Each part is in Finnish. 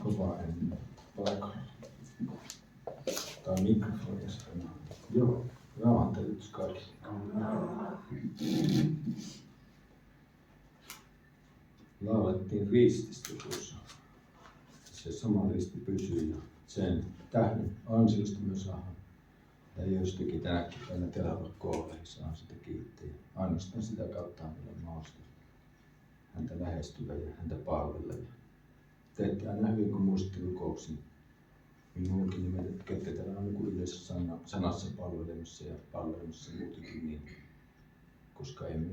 kova ääni paikalla. Tai mikrofonia sanoo. Joo, rauhantelitys kaikille. Laulettiin rististä tuossa. Se sama risti pysyy ja sen tähden ansiosta myös saadaan. Ja jostakin tänäkin päivänä Telavat koolle saa sitä kiittää. Ainoastaan sitä kautta hänelle maasta. Häntä lähestyvä ja häntä palvella. Teette aina hyvin, kun muistatte rukouksia. Minunkin nimet, ketkä täällä on niin yleisessä sanassa palvelemassa ja palvelemassa muutenkin niin. Koska emme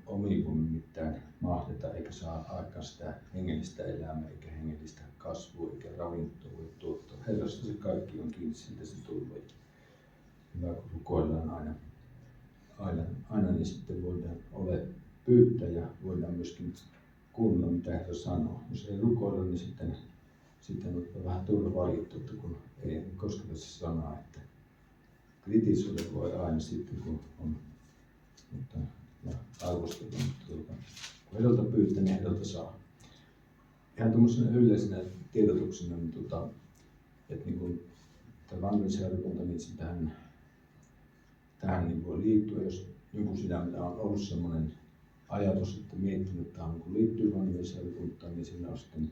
omiin voimin mitään mahdeta eikä saa aikaan sitä hengellistä elämää eikä hengellistä kasvua eikä ravintoa voi tuottaa. Herrasta se kaikki on kiinni, siltä se tulee. Hyvä, kun rukoillaan aina niin sitten voidaan pyytää ja voidaan myöskin kuunnella, mitä Herra sanoo. Jos ei rukoilla, niin sitten on vähän turvallittu, kun ei kosketa se sanaa, että kritisoida voi aina sitten, kun on arvostella, mutta kun Herralta pyytää, niin Herralta saa. Ihan tuollaisena yleisenä tiedotuksena, että niin kuin tämä vanhemmisseurakunta, niin tähän niin voi liittyä, jos jonkun sydämellä on ollut sellainen ajatus, että miettinyt, että tähän niin liittyy vanhemmisseurakuntaan, niin siinä on sitten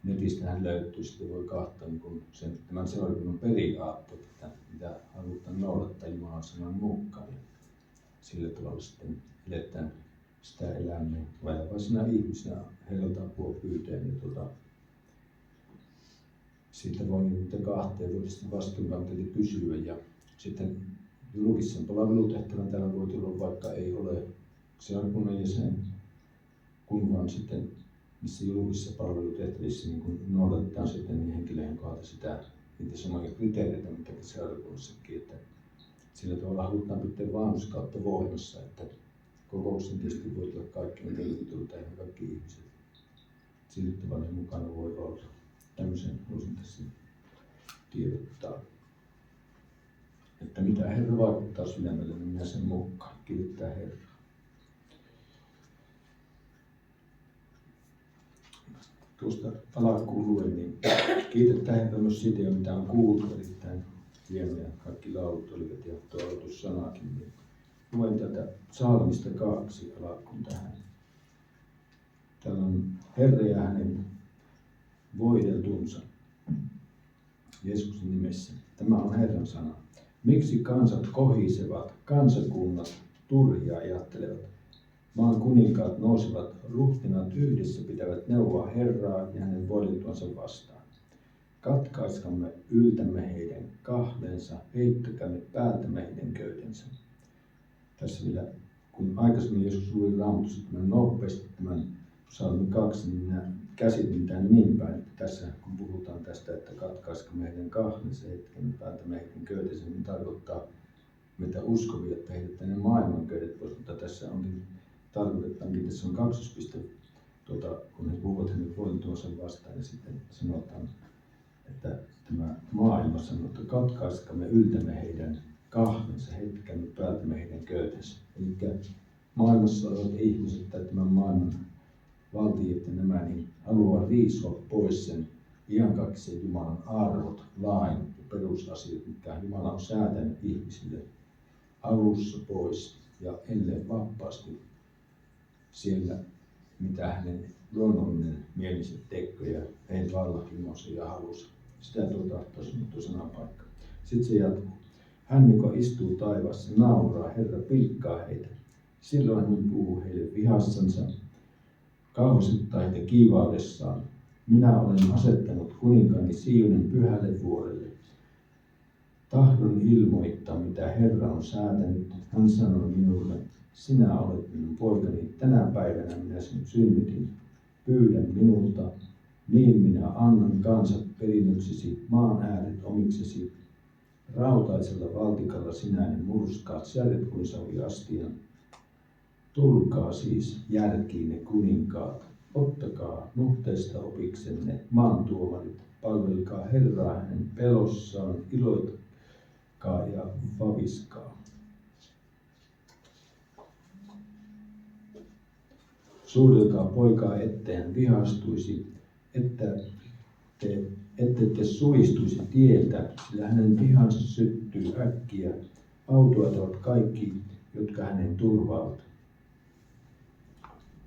netistähän löytyy, sitten voi katsoa niin tämän seurakunnan periaatteet, että mitä halutaan noudattaa Jumalan sanan mukaan. Ja sillä tavalla sitten eletään sitä elämää vajavaisena ihmisenä Herralta apua pyytää. Siitä voi niitä kahteen voi sitten vastuunkantajille kysyä. Ja sitten julkisen palvelutehtävän täällä voi tulla, vaikka ei ole seurakunnan jäsen, kun vaan sitten missä julkisissa palvelutehtävissä niin noudatetaan sitten niin henkilöiden kautta niitä samoja kriteereitä, mitä seurakunnassakin, että sillä tavalla halutaan pitää vanhurskautta voimassa, että kokouksen tietysti voi tulla kaikki tervetulleita ja kaikki ihmiset. Sillä tavalla mukana voi olla. Tämmöisen haluaisin tässä tiedottaa. Että mitä Herra vaikuttaa sydämelle, niin minä sen mukaan. Kiittää Herraa. Tuosta alkuun luen, niin kiitetään Herra myös siitä, mitä on kuultu. Erittäin hienoja. Kaikki laulut olivat ja tuo aloitussanakin. Niin luen tätä psalmista 2 alkuun tähän. Täällä on Herra ja hänen voideltunsa Jeesuksen nimessä. Tämä on Herran sana. Miksi kansat kohisevat, kansakunnat turhia ajattelevat? Maan kuninkaat nousevat, ruhtinat yhdessä pitävät neuvoa Herraa ja hänen voideltuansa vastaan. Katkaiskamme yltämme heidän kahleensa, heittäkäämme päältämme heidän köytensä. Tässä vielä, kun aikaisemmin joskus luin Raamatussa tämän nopeasti tämän psalmi 2, niin minä käsitin tämän niin päin, että tässä kun puhutaan tästä, että katkaiskamme heidän kahleensa, heittäkäämme päältämme heidän köytensä, niin tarkoittaa meitä uskovia, että heitetään ne maailman köydet pois, mutta tässä onkin tarkoitetaankin, tässä on kaksospiste, kun he puhuvat hänen voideltuansa vastaan, ja sitten sanotaan, että tämä maailma sanoo, että katkaiskamme yltämme heidän kahvensa, heittäkäämme päältämme heidän köytensä. Eli maailmassa olevat ihmiset tai tämän maailman valtiot ja nämä niin haluaa riisua pois sen iankaikkisen Jumalan arvot, lain ja perusasiat, mitkä Jumala on säätänyt ihmisille alussa pois ja ellei vapaasti siellä, mitä hänen luonnollinen mielensä tekee ja ei vallanhimoisen ja halusi. Sitä tahtoisi tuo sanapaikka. Sitten se jatkuu. Hän, joka istuu taivaassa, nauraa, Herra pilkkaa heitä. Silloin hän puhuu heille vihassansa, kauhistuttaa heitä kiivaudessaan. Minä olen asettanut kuninkaani Sionin pyhälle vuorelle. Tahdon ilmoittaa, mitä Herra on säätänyt. Hän sanoi minulle, sinä olet minun poikani, tänä päivänä minä sinut synnytin. Pyydä minulta, niin minä annan kansat perinnöksesi, maan ääret omiksesi. Rautaisella valtikalla sinä ne murskaat, särjet kuin saviastian. Tulkaa siis järkiin ne kuninkaat, ottakaa nuhteista opiksenne, maan tuomarit, palvelkaa Herraa hänen pelossaan, iloitkaa ja vaviskaa. Suudelkaa poikaa, ettei hän vihastuisi, että ette suistuisi tieltä, sillä hänen vihansa syttyy äkkiä. Autuaat kaikki, jotka hänen turvaavat.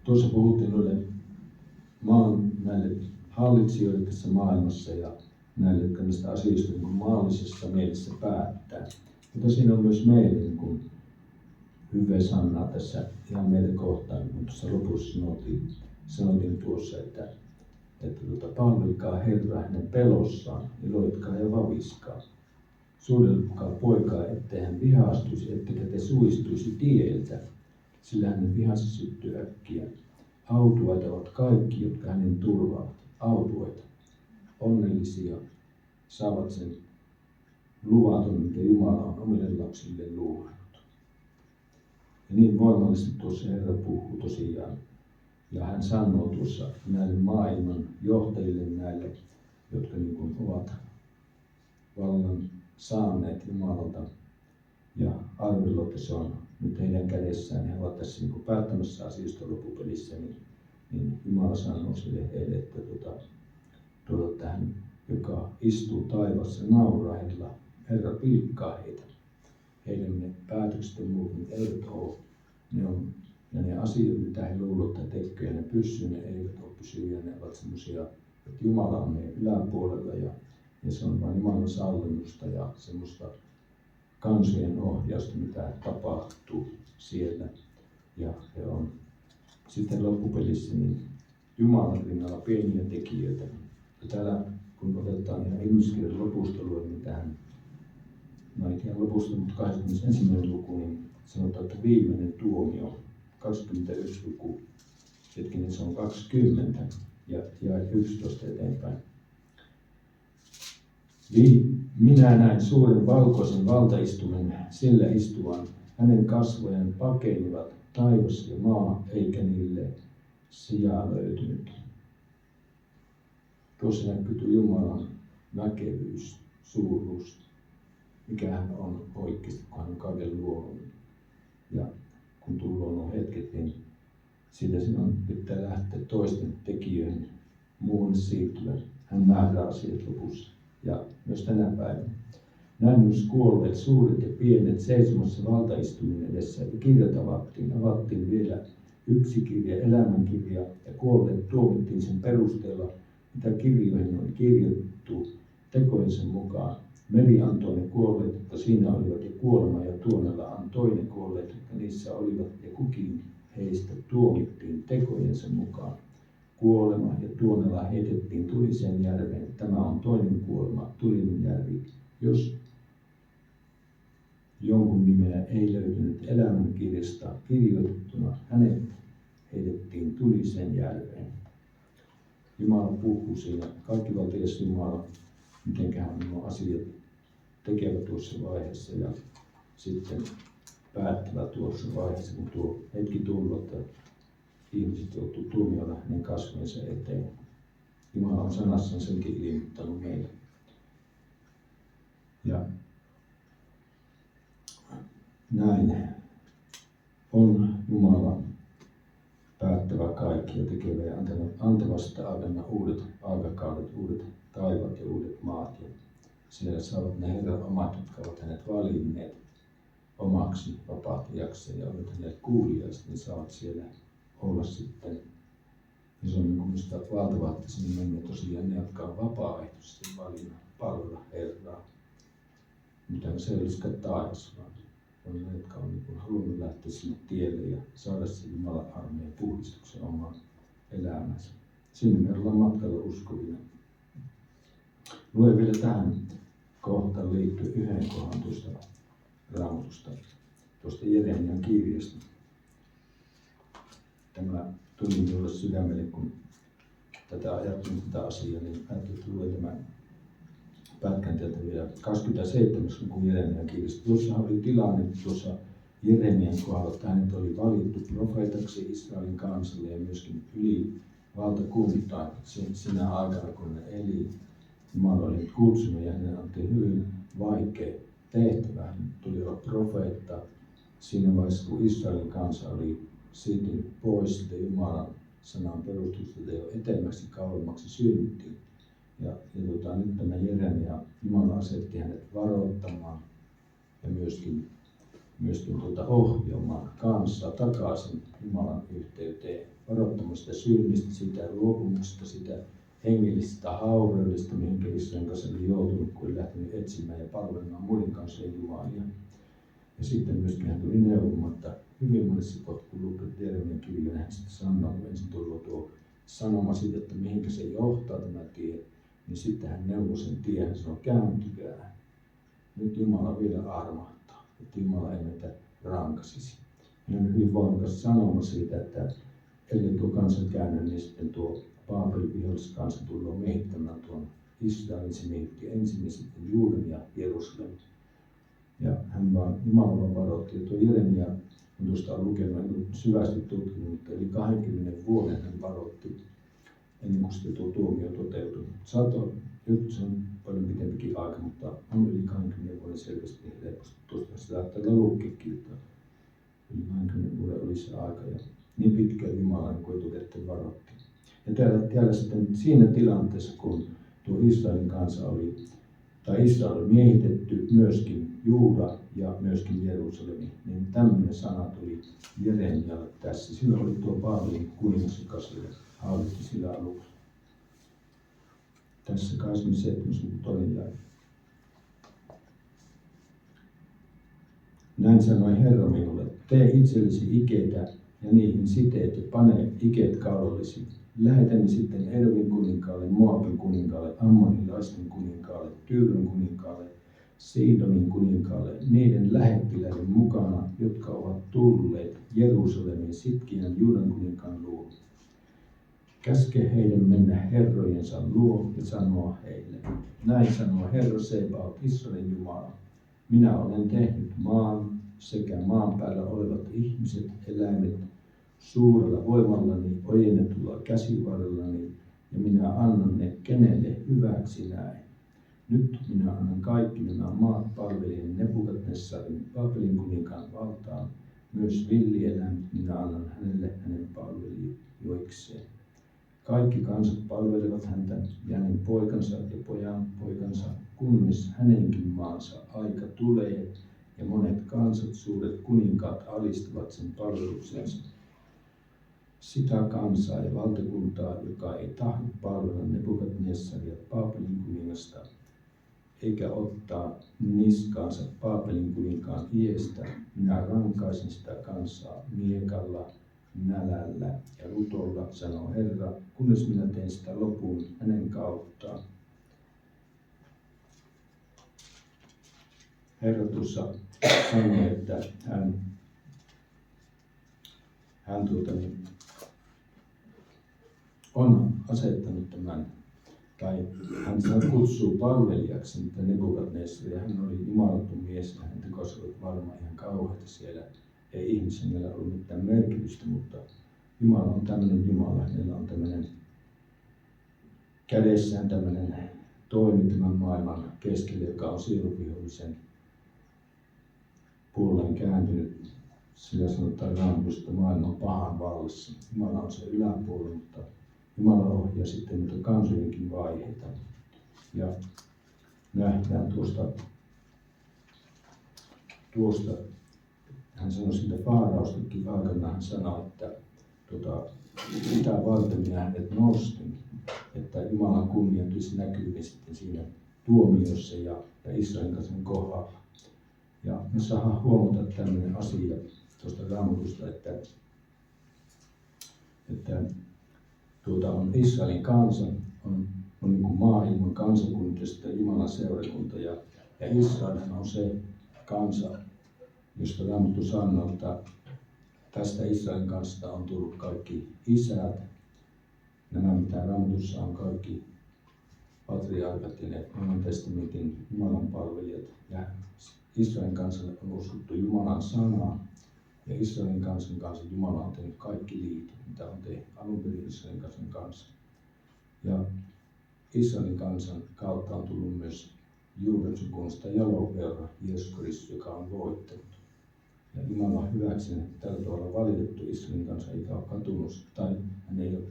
Tuossa puhuttiin näille hallitsijoille tässä maailmassa ja näille, jotka näistä asioista niin maallisessa mielessä päättää. Mutta siinä on myös meille niin hyvä sana tässä ihan meille kohtaan, kun tuossa lopussa sanotin tuossa, että palvelkaa Herraa hänen pelossaan, iloitkaa ja vaviskaa. Suudelkaa poikaa, ettei hän vihastuisi, ettekä te suistuisi tieltä, sillä hänen vihansa syttyy äkkiä. Autuaita ovat kaikki, jotka hänen turvaavat. Autuaita, onnellisia, saavat sen luvaton, mitä Jumala on omille lapsille luvannut. Ja niin voimallisesti tuossa Herra puhuu tosiaan. Ja hän sanoo tuossa näille maailman johtajille, näille, jotka niin kuin ovat vallan saaneet Jumalalta ja arvella, että se on nyt heidän kädessään. He ovat tässä niin kuin päättämässä asioista loppupelissä, niin Jumala sanoo sille heille, että tähän, joka istuu taivaassa, nauraa heillä. Herra pilkkaa heitä. Heidän ne päätökset ja muut eivät ole. Ja ne asiat, mitä he luulevat tai tekevät, ne pysyvät, ne eivät ole pysyviä. Ne ovat semmoisia, että Jumala on meidän yläpuolella ja se on vain Jumalan sallinnusta ja semmoista kansien ohjausta, mitä tapahtuu siellä. Ja he on sitten loppupelissä niin Jumalan rinnalla pieniä tekijöitä. Ja täällä kun otetaan ihan ilmestyskirjan lopusta niin tähän, ei ihan lopusta, mutta 21. luku, niin sanotaan, että viimeinen tuomio, 21 luku, hetkinen se on 20 ja 11 eteenpäin. Minä näin suuren valkoisen valtaistuimen, sillä istuvan, hänen kasvojen pakenivat taivas ja maa, eikä niille sijaa löytynyt. Tuossa näkyy Jumalan väkevyys, suuruus, mikä hän on oikeasti, kun hän on kaiken luonut. Ja kun tullaan nuo hetket, niin siitä sinun pitää lähteä toisten tekijöiden muun siirtyä. Hän määrää asiat lopussa. Ja myös tänä päivänä. Näin myös kuolleet, suuret ja pienet, seisomassa valtaistuimen edessä. Ja kirjat avattiin vielä yksi kirja, elämänkirja, ja kuolleet tuomittiin sen perusteella, mitä kirjoihin oli kirjoitettu tekojensa mukaan. Meri antoi ne kuolleet, jotka siinä olivat, ja kuolema ja tuonella antoi ne kuolleet, jotka niissä olivat, ja kukin heistä tuomittiin tekojensa mukaan. Kuolema ja tuonella heitettiin Tulisen järveen. Tämä on toinen kuolema, Tulinen järvi. Jos jonkun nimeä ei löytynyt elämänkirjasta kirjoitettuna, hänet heitettiin Tulisen järveen. Jumala puhuu siinä, kaikkivaltias Jumala, miten hän nuo asiat tekevät tuossa vaiheessa ja sitten päättävät tuossa vaiheessa, kun tuo hetki tullut, että ihmiset joutuu tuomiolla hänen kasvojensa eteen. Jumala on sanassaan senkin ilmoittanut meille. Ja näin on Jumala päättävä kaikki ja tekevä ja antava sitä aikana uudet aikakaudet, uudet taivaat ja uudet maat. Ja siellä saavat ne Herran omat, jotka ovat hänet valinneet omaksi vapahtajakseen ja ovat hänet kuulijaista, niin saavat siellä olla sitten. Ja se on niin kuin sitä valtavaa, että sinne menee tosiaan ne, jotka on vapaaehtoisesti valinnut palvella Herraa. Mitä se ei olisikaan taivas, vaan on ne, jotka on niin halunnut lähteä sille tielle ja saada sen Jumalan armeijan puhdistuksen omaan elämänsä. Sinne me ollaan matkalla uskovina. Luen vielä tähän kohtaan liittyen yhden kohdan tuosta Raamatusta, tuosta Jeremian kirjasta. Tämä tuli minulle sydämelle, kun ajattelin tätä asiaa, niin ajattelin, että luen tämän pätkän täältä vielä 27. luvun Jeremian kirjasta. Tuossa oli tilanne tuossa Jeremian kohdalla, että hänet oli valittu profeetaksi Israelin kansalle ja myöskin yli valtakuntaan sinä aikana, kun ne eli. Jumala oli kutsunut ja hänen antoi hyvin vaikea tehtävä. Hän tuli olla profeetta siinä vaiheessa, kun Israelin kansa oli siirtynyt pois Jumalan sanan perustusta jo etemmäksi kauemmaksi syntiin. Nyt tämä Jeremia, Jumala asetti hänet varoittamaan ja myöskin ohjaamaan kansaa takaisin Jumalan yhteyteen, varoittamaan sitä synnistä, sitä luopumusta, sitä hengellisestä haureudesta, mihin Israelin kanssa oli joutunut, kun oli lähtenyt etsimään ja palvelemaan muiden kansojen jumalia. Ja sitten myöskin hän tuli neuvomaan, että hyvin monessa kohtaa, kun luket Jeremian kirjoja, hän sitten sanoo, kun ensin tullut tuo sanoma siitä, että mihinkä se johtaa tämä tie, niin sitten hän neuvoi sen tien, hän sanoi, kääntykää. Nyt Jumala vielä armahtaa, että Jumala ei meitä rankasisi. Ja on hyvin voimakas sanoma siitä, että ellei tuo kansa käännä, niin sitten tuo Baabelin viholliskansa tulee miehittämään tuon Israelin. Se miehitti ensin sitten Juudan ja Jerusalemin. Ja hän Jumala vaan varoitti. Ja tuo Jeremia, kun tuosta on lukenut, en syvästi tutkinut, mutta eli 20 vuoden hän varoitti ennen kuin sitten tuo tuomio toteutui. Nyt se on paljon pitempikin aika, mutta on yli 20 vuoden selvästi helposti. Tuosta sitä saattaa lukkeekin, että yli 20 vuoden oli se aika ja niin pitkään Jumala niin etukäteen varoitti. Ja täällä sitten siinä tilanteessa, kun tuo Israelin kansa Israel oli miehitetty, myöskin Juuda ja myöskin Jerusalemi, niin tämmöinen sana tuli Jeremialle tässä. Silloin oli tuo Baabelin kuningas, joka hallitsi sillä aluksi. Tässä 27. jae. Näin sanoi Herra minulle, tee itsellesi ikeitä ja niihin siteet ja pane ikeet kaulallesi. Lähetäni sitten Edovin kuninkaalle, Moabin kuninkaalle, Ammonilaisten kuninkaalle, Tyyryn kuninkaalle, Siidonin kuninkaalle, niiden lähettiläiden mukana, jotka ovat tulleet Jerusalemin Sitkian Juudan kuninkaan luo. Käske heidän mennä herrojensa luo ja sanoa heille. Näin sanoo Herra Sebaot, Israelin Jumala. Minä olen tehnyt maan sekä maan päällä olevat ihmiset, eläimet, suurella voimallani, ojennetulla käsivarrellani, ja minä annan ne kenelle hyväksi näin. Nyt minä annan kaikki nämä maat palvelijan Nebukadnessarin, Baabelin kuninkaan valtaan. Myös villieläimet minä annan hänelle hänen palvelijoikseen. Kaikki kansat palvelevat häntä ja hänen poikansa ja pojan poikansa, kunnes hänenkin maansa aika tulee, ja monet kansat, suuret kuninkaat alistavat sen palveluksensa. Sitä kansaa ja valtakuntaa, joka ei tahdo palvella Nebukadnessaria, Baabelin kuningasta, eikä ottaa niskaansa Baabelin kuninkaan iestä, minä rankaisen sitä kansaa miekalla, nälällä ja rutolla, sanoo Herra, kunnes minä teen sitä lopun hänen kauttaan. Herra tuossa sanoi, että hän on asettanut tämän, tai hän kutsuu palvelijaksi että Nebukadnessaria. Hän oli jumalaton mies ja hän tekosivat varmaan ihan kauheita siellä. Ei ihmishengellä ollut mitään merkitystä, mutta Jumala on tämmöinen Jumala. Hänellä on tämmöinen kädessään tämmöinen toimi tämän maailman keskellä, joka on sieluvihollisen puoleen kääntynyt. Sillä sanotaan Raamatussa, että maailma on pahan vallassa. Jumala on se yläpuolella, mutta Jumala ohjaa sitten niitä kansojenkin vaiheita. Ja nähdään tuosta hän sanoi siitä Faaraustakin aikanaan, hän sanoi, että mitä varten minä hänet nostin, että Jumalan kunnia tulisi näkyviin sitten siinä tuomiossa ja Israelin kansan kohdalla. Ja me saadaan huomata tämmöinen asia tuosta Raamatusta, että on Israelin kansa, on niin kuin maailman kansakunta ja Jumalan seurakunta ja Israel on se kansa, josta Raamattu sanoo, että tästä Israelin kansasta on tullut kaikki isät, nämä mitä Raamatussa on kaikki patriarkat ja ne Vanhan testamentin Jumalan palvelijat. Ja Israelin kansalle on uskottu Jumalan sanaa ja Israelin kanssa Jumala on tehnyt kaikki liitot, mitä on tehnyt alun perin Israelin kanssa. Ja Israelin kansan kautta on tullut myös Juudan sukuunsta jalopeura Jeesus Kristus, joka on voittanut. Ja Jumala on hyväksynyt tällä tavalla valitettu Israelin kanssa, eikä ole katunut, tai hän ei ole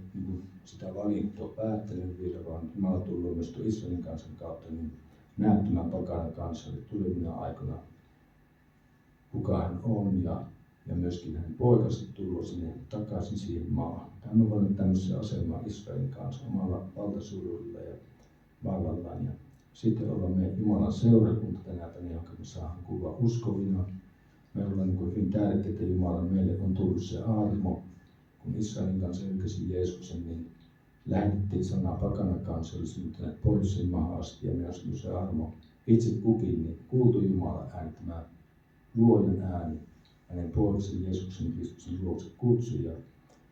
sitä valintoa päättänyt vielä, vaan Jumala tullut myös Israelin kansan kautta niin näyttämään pakana kansalle tulevina aikoina, kuka hän on ja myöskin hänen poikansa tullut sinne takaisin siihen maahan. Hän on valinnut tämmöisen asemaan Israelin kanssa omalla valtasuudella ja vallallaan. Ja sitten ollaan me Jumalan seurakunta tänä päivänä, jonka me saadaan kuulla uskovina. Me ollaan niin hyvin tärkeää, että Jumala meille on tullut se armo. Kun Israelin kanssa hylkäsi Jeesuksen, niin lähetettiin sanaa pakana kansalle syntyneet pois sen maahan asti ja myös se armo. Itse kukin niin kuultu Jumalan ääni, tämä luojan ääni, hänen poiksen Jeesuksen Kristuksen luokse kutsu ja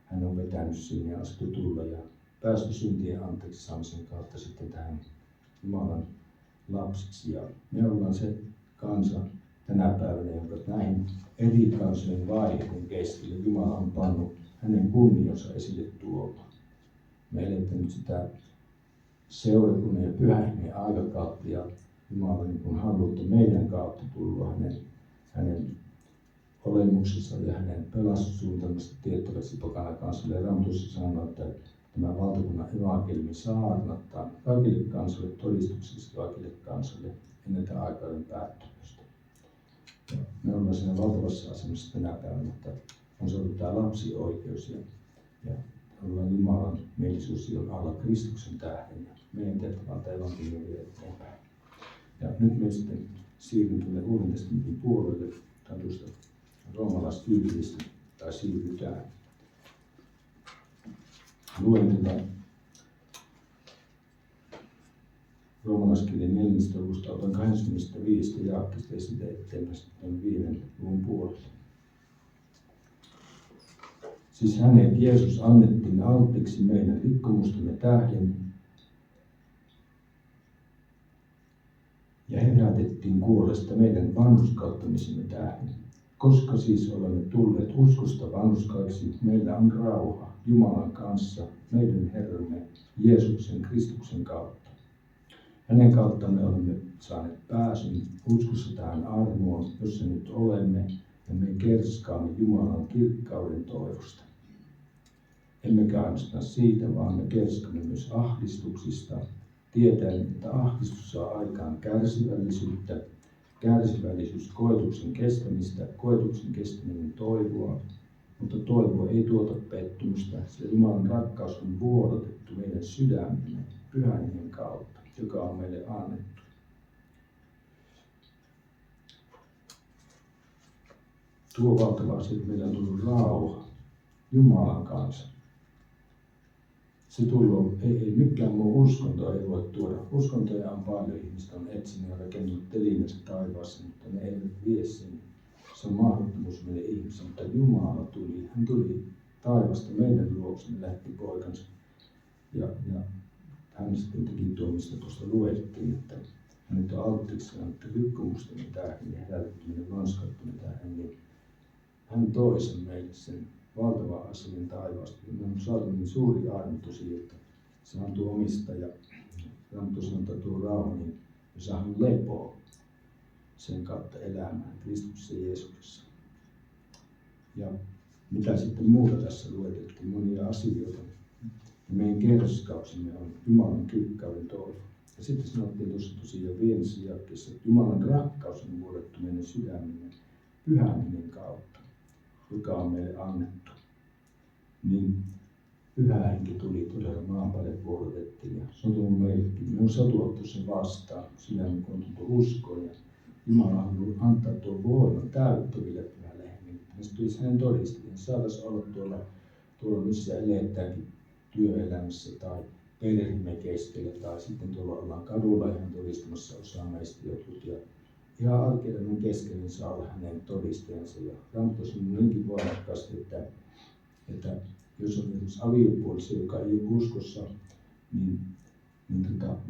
hän on vetänyt sinne asti tulla ja päästy syntien anteeksi saamisen kautta sitten tähän Jumalan lapsiksi. Ja me ollaan se kansa tänä päivänä, jonka näihin eri kansojen vaiheiden keskellä Jumala on pannut hänen kunniansa esille tuomaan. Me eletään nyt sitä seurakunnan ja pyhän aikakautta ja Jumala niin haluaa, että meidän kautta tullut hänen olemuksensa ja hänen pelastussuunnitelmasta tiettäväksi pakana kansalle. Raamatussa sanoo, että tämä valtakunnan evankeliumi saarnataan kaikille kansalle todistuksiksi kaikille kansalle ennen tämän aikaiden päättymystä. Ja me ollaan siinä valtavassa asemassa tänä päivänä, että on saatu tämä lapsioikeus ja ollaan Jumalan mielisuusion alla Kristuksen tähden ja meidän tehtävä on tämä evankeliumi eteenpäin. Ja nyt me sitten siirryn tuonne Uuden testamentin puolelle tai tuosta roomalaiskirjeestä tai siirrytään. Luen tätä roomalaiskirjeen 4. luvusta, otan 25 jaakkeesta ja sitä eteenpäin sitten 5. luvun puolelle. Siis hänet Jeesus annettiin alttiiksi meidän rikkomustemme tähden ja herätettiin kuolesta meidän vanhurskauttamisemme tähden. Koska siis olemme tulleet uskosta vanhurskaiksi, meillä on rauha Jumalan kanssa, meidän Herramme Jeesuksen Kristuksen kautta. Hänen kautta me olemme saaneet pääsyn uskossa tähän armoon, jossa nyt olemme, ja me kerskaamme Jumalan kirkkauden toivosta. Emmekä ainoastaan siitä, vaan me kerskaamme myös ahdistuksista, tietäen, että ahdistus saa aikaan kärsivällisyyttä, kärsivällisyys koetuksen kestämistä, koetuksen kestäminen toivoa, mutta toivo ei tuota pettymystä, sillä Jumalan rakkaus on vuodatettu meidän sydämemme Pyhän Hengen kautta, joka on meille annettu. Tuo valtava asia, että meillä on tullut rauha Jumalan kanssa. Se tullut, ei mikään muu uskonto ei voi tuoda. Uskontoja on paljon, ihmistä on etsinyt ja rakennut telineensä taivaassa, mutta ne eivät vie sinne. Se on mahdottomuus meille ihmisille, mutta Jumala tuli. Hän tuli taivasta meidän luoksemme, lähetti poikansa. Ja hän sitten teki tuo, mistä tuosta luettiin, että hänet on alttiiksi annettu rikkomusten tähden ja herätetty meidän vanhurskautemme tähden. Niin hän toi sen meille sen valtava asian taivaasta. Me on saatu niin suuri armo siitä, että se on tuo omistaja. Raamattu sanoo, että tuo rauha, niin me saadaan lepoa sen kautta elämään Kristuksessa ja Jeesuksessa. Ja mitä sitten muuta tässä luetettiin, monia asioita. Ja meidän kerskauksemme on Jumalan kirkkauden toivo. Ja sitten sanottiin tuossa tosiaan 5. jakeessa, että Jumalan rakkaus on vuodettu meidän sydämemme Pyhän Hengen kautta, joka on meille annettu. Niin Pyhä Henki tuli todella maan päälle vuodatettiin ja se on tullut meillekin. Me on saatu ottaa sen vastaan sydämen, kun on tullut uskoon ja Jumala on tullut antaa tuon voiman täyttäville Pyhälle Hengelle. Ja se tulisi hänen todistamaan. Saataisiin olla tuolla missä eletäänkin työelämässä tai perheemme keskellä tai sitten tuolla ollaan kadulla ihan todistamassa osaa meistä jotkut. Ja ihan arkielämän keskellä niin saa olla hänen todistajansa. Ja Raamattu on niinkin voimakkaasti, että jos on esimerkiksi aviopuolisia, joka ei ole uskossa, niin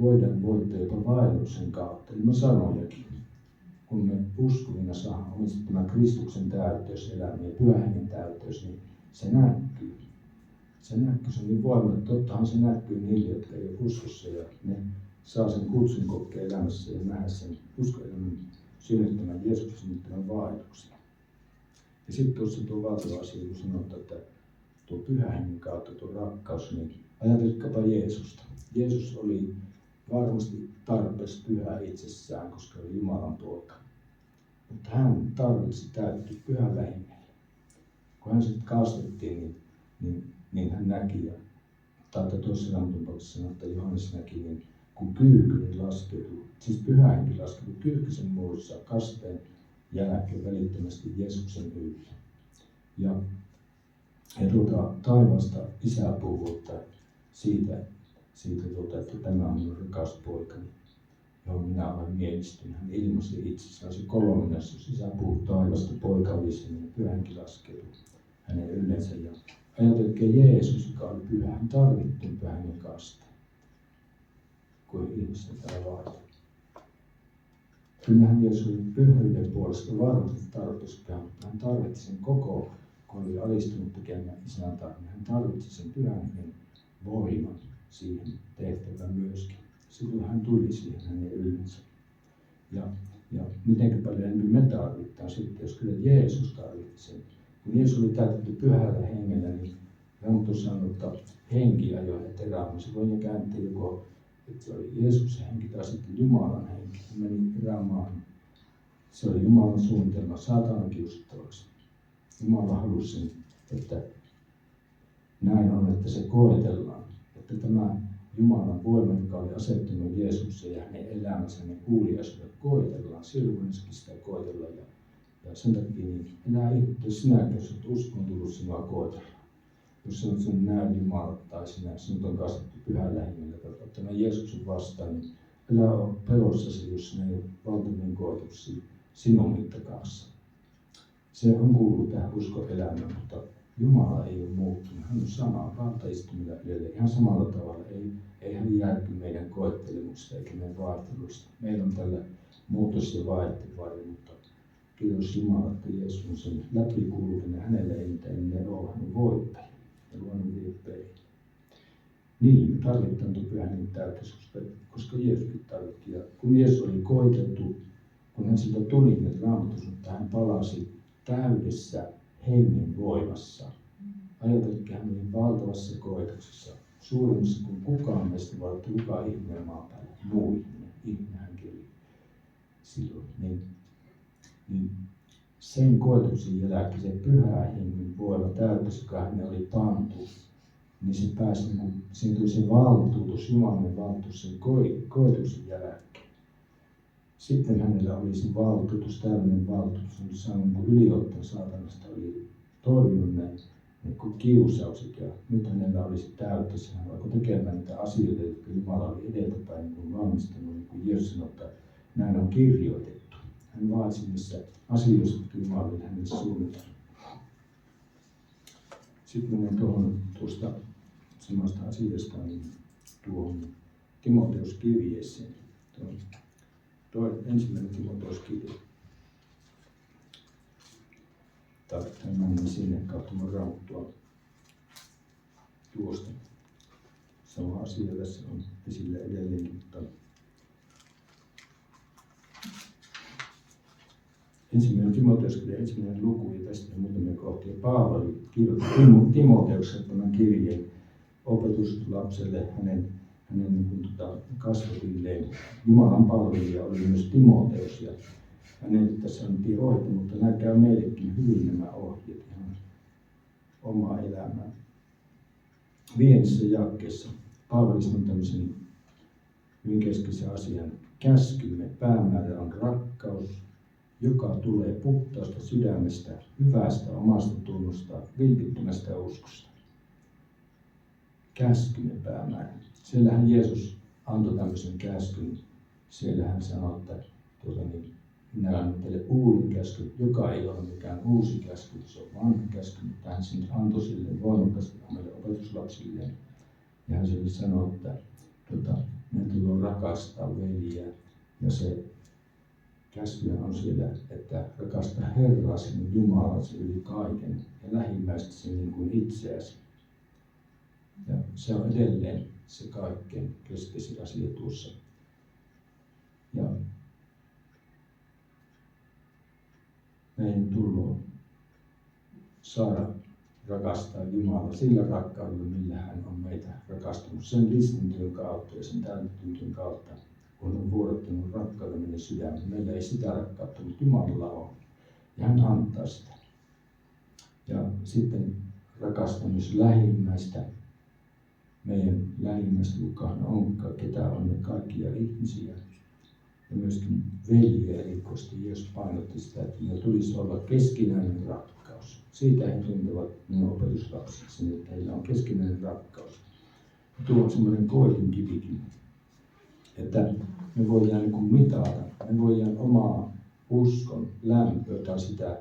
voidaan voittaa jopa vaelluksen kautta ilman sanojakin. Kun me uskovina saadaan omista tämä Kristuksen täytteys elämä ja Pyhän Hengen täytteys, niin se näkyy. Se on niin voimainen, että tottahan se näkyy niille, jotka ei ole uskossa ja ne saa sen kutsun kokea elämässä ja nähdä sen uskoelämän synnyttämän Jeesuksen synnyttämän vaelluksen. Ja sitten tuossa tuo valtava asia, kun sanotaan, että tuo pyhän hengen kautta tuo rakkaus, niin ajatelkaapa Jeesusta. Jeesus oli varmasti tarpeeksi pyhä itsessään, koska oli Jumalan poika. Mutta hän tarvitsi täyttyä pyhällä hengellä. Kun hän sitten kastettiin, niin hän näki, tai tuossa Raamatun sanoo, että Johannes näki, niin kun kyyhkyni laskeutui, siis pyhä henki laskeutui kyyhkysen muodossa kasteen jälkeen välittömästi Jeesuksen ylle. Ja taivaasta Isä puhuu, että siitä että tämä on minun rakas poikani, johon minä olen mielistynyt. Hän ilmaisi itsessään se kolminaisuus, jos Isä puhuu taivasta, poika oli sen ja pyhä henki laskeutui hänen yleensä. Ja ajatelkaa Jeesus, joka oli pyhä, hän tarvittiin pyhän hengen kasteen, kuin ihmisten täällä vaati. Kyllähän Jeesus oli pyhyyden puolesta varmasti tarpeeksi pyhä, mutta hän tarvitsi sen koko, kun oli alistunut tekemään Isän tahdon. Hän tarvitsi sen pyhän hengen voiman siihen tehtävään myöskin. Silloin hän tuli siihen hänen yleensä. Ja miten paljon me tarvitaan sitten, jos kyllä Jeesus tarvitsi sen. Kun Jeesus oli täytetty pyhällä hengellä, niin Raamattu sanoo, että henki ajoi hänet erämään. Se voi kääntää joko, että se oli Jeesuksen henki tai sitten Jumalan henki. Hän meni erämään. Se oli Jumalan suunnitelma saatanan kiusattavaksi. Jumala halusi sen, että näin on, että se koetellaan. Että tämä Jumalan voima, joka oli asettunut Jeesukseen ja hänen elämänsä, hänen kuuliaisuudet koetellaan. Silloin sitä koetellaan. Ja sen takia niin enää itse sinäkin, jos olet uskon tullut, sinua koetellaan. Jos sinut näe Jumala tai sinut on kasvattu pyhällä hengellä, tämä Jeesuksen vastaan, niin älä ole pelossasi, jos sinä ei ole valtavien koetuksia sinun mittakaavassa. Se on kuullut tähän uskoelämään, mutta Jumala ei ole muuttunut. Hän on sama valtaistumilla yleensä ihan samalla tavalla. Ei hän järky meidän koettelemuksista eikä meidän vaihteluista. Meillä on tällä muutos ja vaihtelu, mutta kiitos Jumala, että Jeesus on sen läpikulkinen. Hänellä ei mitään ennen ole. Hän on voittaja ja luonnon viippejä. Niin, me tarvitaan tuon pyhän hengen täytys, koska Jeesuskin tarvittiin. Ja kun Jeesus oli koitettu, kun hän siltä tuli, niin Raamattu sanoi, että hän palasi täydessä hengen voimassa. Ajatelkaa, hän oli valtavassa koetuksessa, suurimmassa kuin kukaan meistä, vai kukaan ihminen maan päällä, muu ihminen hänkin oli silloin. Niin sen koetuksen jälkeen se pyhä hengen voima täyttäisi, joka hän oli pantu, niin se pääsi, siinä tuli se valtuutus, Jumalan valtuutus sen koetuksen jälkeen. Sitten hänellä oli se valtuutus, täydellinen valtuutus, hän oli saanut yliottaa saatanasta, oli torjunut ne kiusaukset ja nyt hänellä oli se täyttäisi. Hän alkoi tekemään niitä asioita, jotka Jumala oli edeltäpäin valmistanut, niin kuin Jeesus sanoi, että näin on kirjoitettu. Hän vaatsi niissä asioissa, jotka Jumala oli hänelle suunnitellut. Sitten menen tuosta samasta asiasta niin tuohon Timoteus-kirjeeseen. Ensimmäinen Timoteus-kirje. Tarvitaan mennä sinne katsomaan Raamattua tuosta. Sama asia tässä on esillä edelleenkin, mutta ensimmäinen Timoteus-kirja, ensimmäinen luku ja tästä on muutamia kohtia. Paavali kirjoitti Timoteukselle tämän kirjeen opetuslapselle, hänen kasvatilleen. Jumalan palvelija oli myös Timoteus ja hänelle tässä annettiin ohjeita, mutta nämä käy meillekin hyvin nämä ohjeet ihan omaa elämää. 5. jakeessa Paavali sanoi tämmöisen hyvin keskeisen asian. Käskymme päämäärä on rakkaus, joka tulee puhtaasta sydämestä, hyvästä omasta tunnosta, vilpittömästä uskosta. Käskymme päämäärä. Siellähän Jeesus antoi tämmöisen käskyn. Siellä hän sanoi, että minä annan teille uuden käskyn, joka ei ole mikään uusi käsky, se on vanha käsky, mutta hän sen antoi sille voimakkaasti omille opetuslapsilleen. Ja hän sille sanoi, että me tulee rakastaa veljiä ja se käsky on siellä, että rakasta Herraa sinun Jumalasi yli kaiken ja lähimmäistä sen niin kuin itseäsi. Ja se on edelleen se kaikkein keskeisin asia tuossa. Ja näihin tullaan saada rakastaa Jumalaa sillä rakkaudella, millä hän on meitä rakastanut. Sen ristintyön kautta ja sen täyttyyn kautta, kun on vuodattanut rakkauden meidän sydämeen. Meillä ei sitä rakkautta, mutta Jumalalla on. Ja hän antaa sitä. Ja sitten rakastaa myös lähimmäistä. Meidän lähimmäistä kukaan onkaan, ketä on ne kaikkia ihmisiä. Ja myöskin veljiä erikoisesti, jos painotti sitä, että meillä tulisi olla keskinäinen rakkaus. Siitä he tuntevat minun opetuslapsiksi, että heillä on keskinäinen rakkaus. Ja tuo on semmoinen koetinkivikin, että me voidaan niin mitata, me voidaan omaa uskon lämpöä tai sitä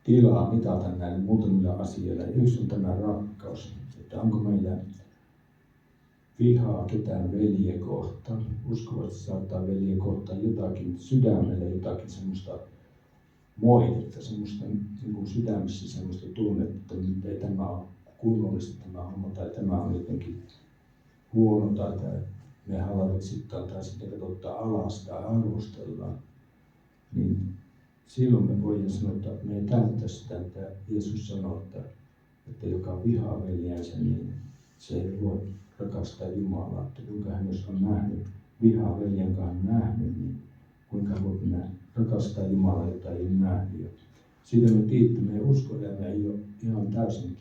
tilaa mitata näille muutamilla asioilla. Yksi on tämä rakkaus, että onko meillä vihaa ketään veljeä kohtaan. Uskovasti saattaa veljeä kohtaan jotakin sydämelle, jotakin semmoista moitetta, semmoista niin kuin sydämessä semmoista tunnetta, että ei tämä ole kunnollista tämä homma tai tämä on jotenkin huono tai me halveksitaan tai sitten katsotaan alas tai arvostellaan. Niin silloin me voidaan sanoa, että me ei täytä sitä, että Jeesus sanoo, että joka vihaa veljensä, niin se ei voi rakastaa Jumalaa. Että kuinka hän jos on nähnyt vihaa veljen, jonka on nähnyt, niin kuinka voi rakastaa Jumalaa, jota ei ole nähnyt. Siitä me tiedämme, että meidän uskoelämä ei ole ihan täysin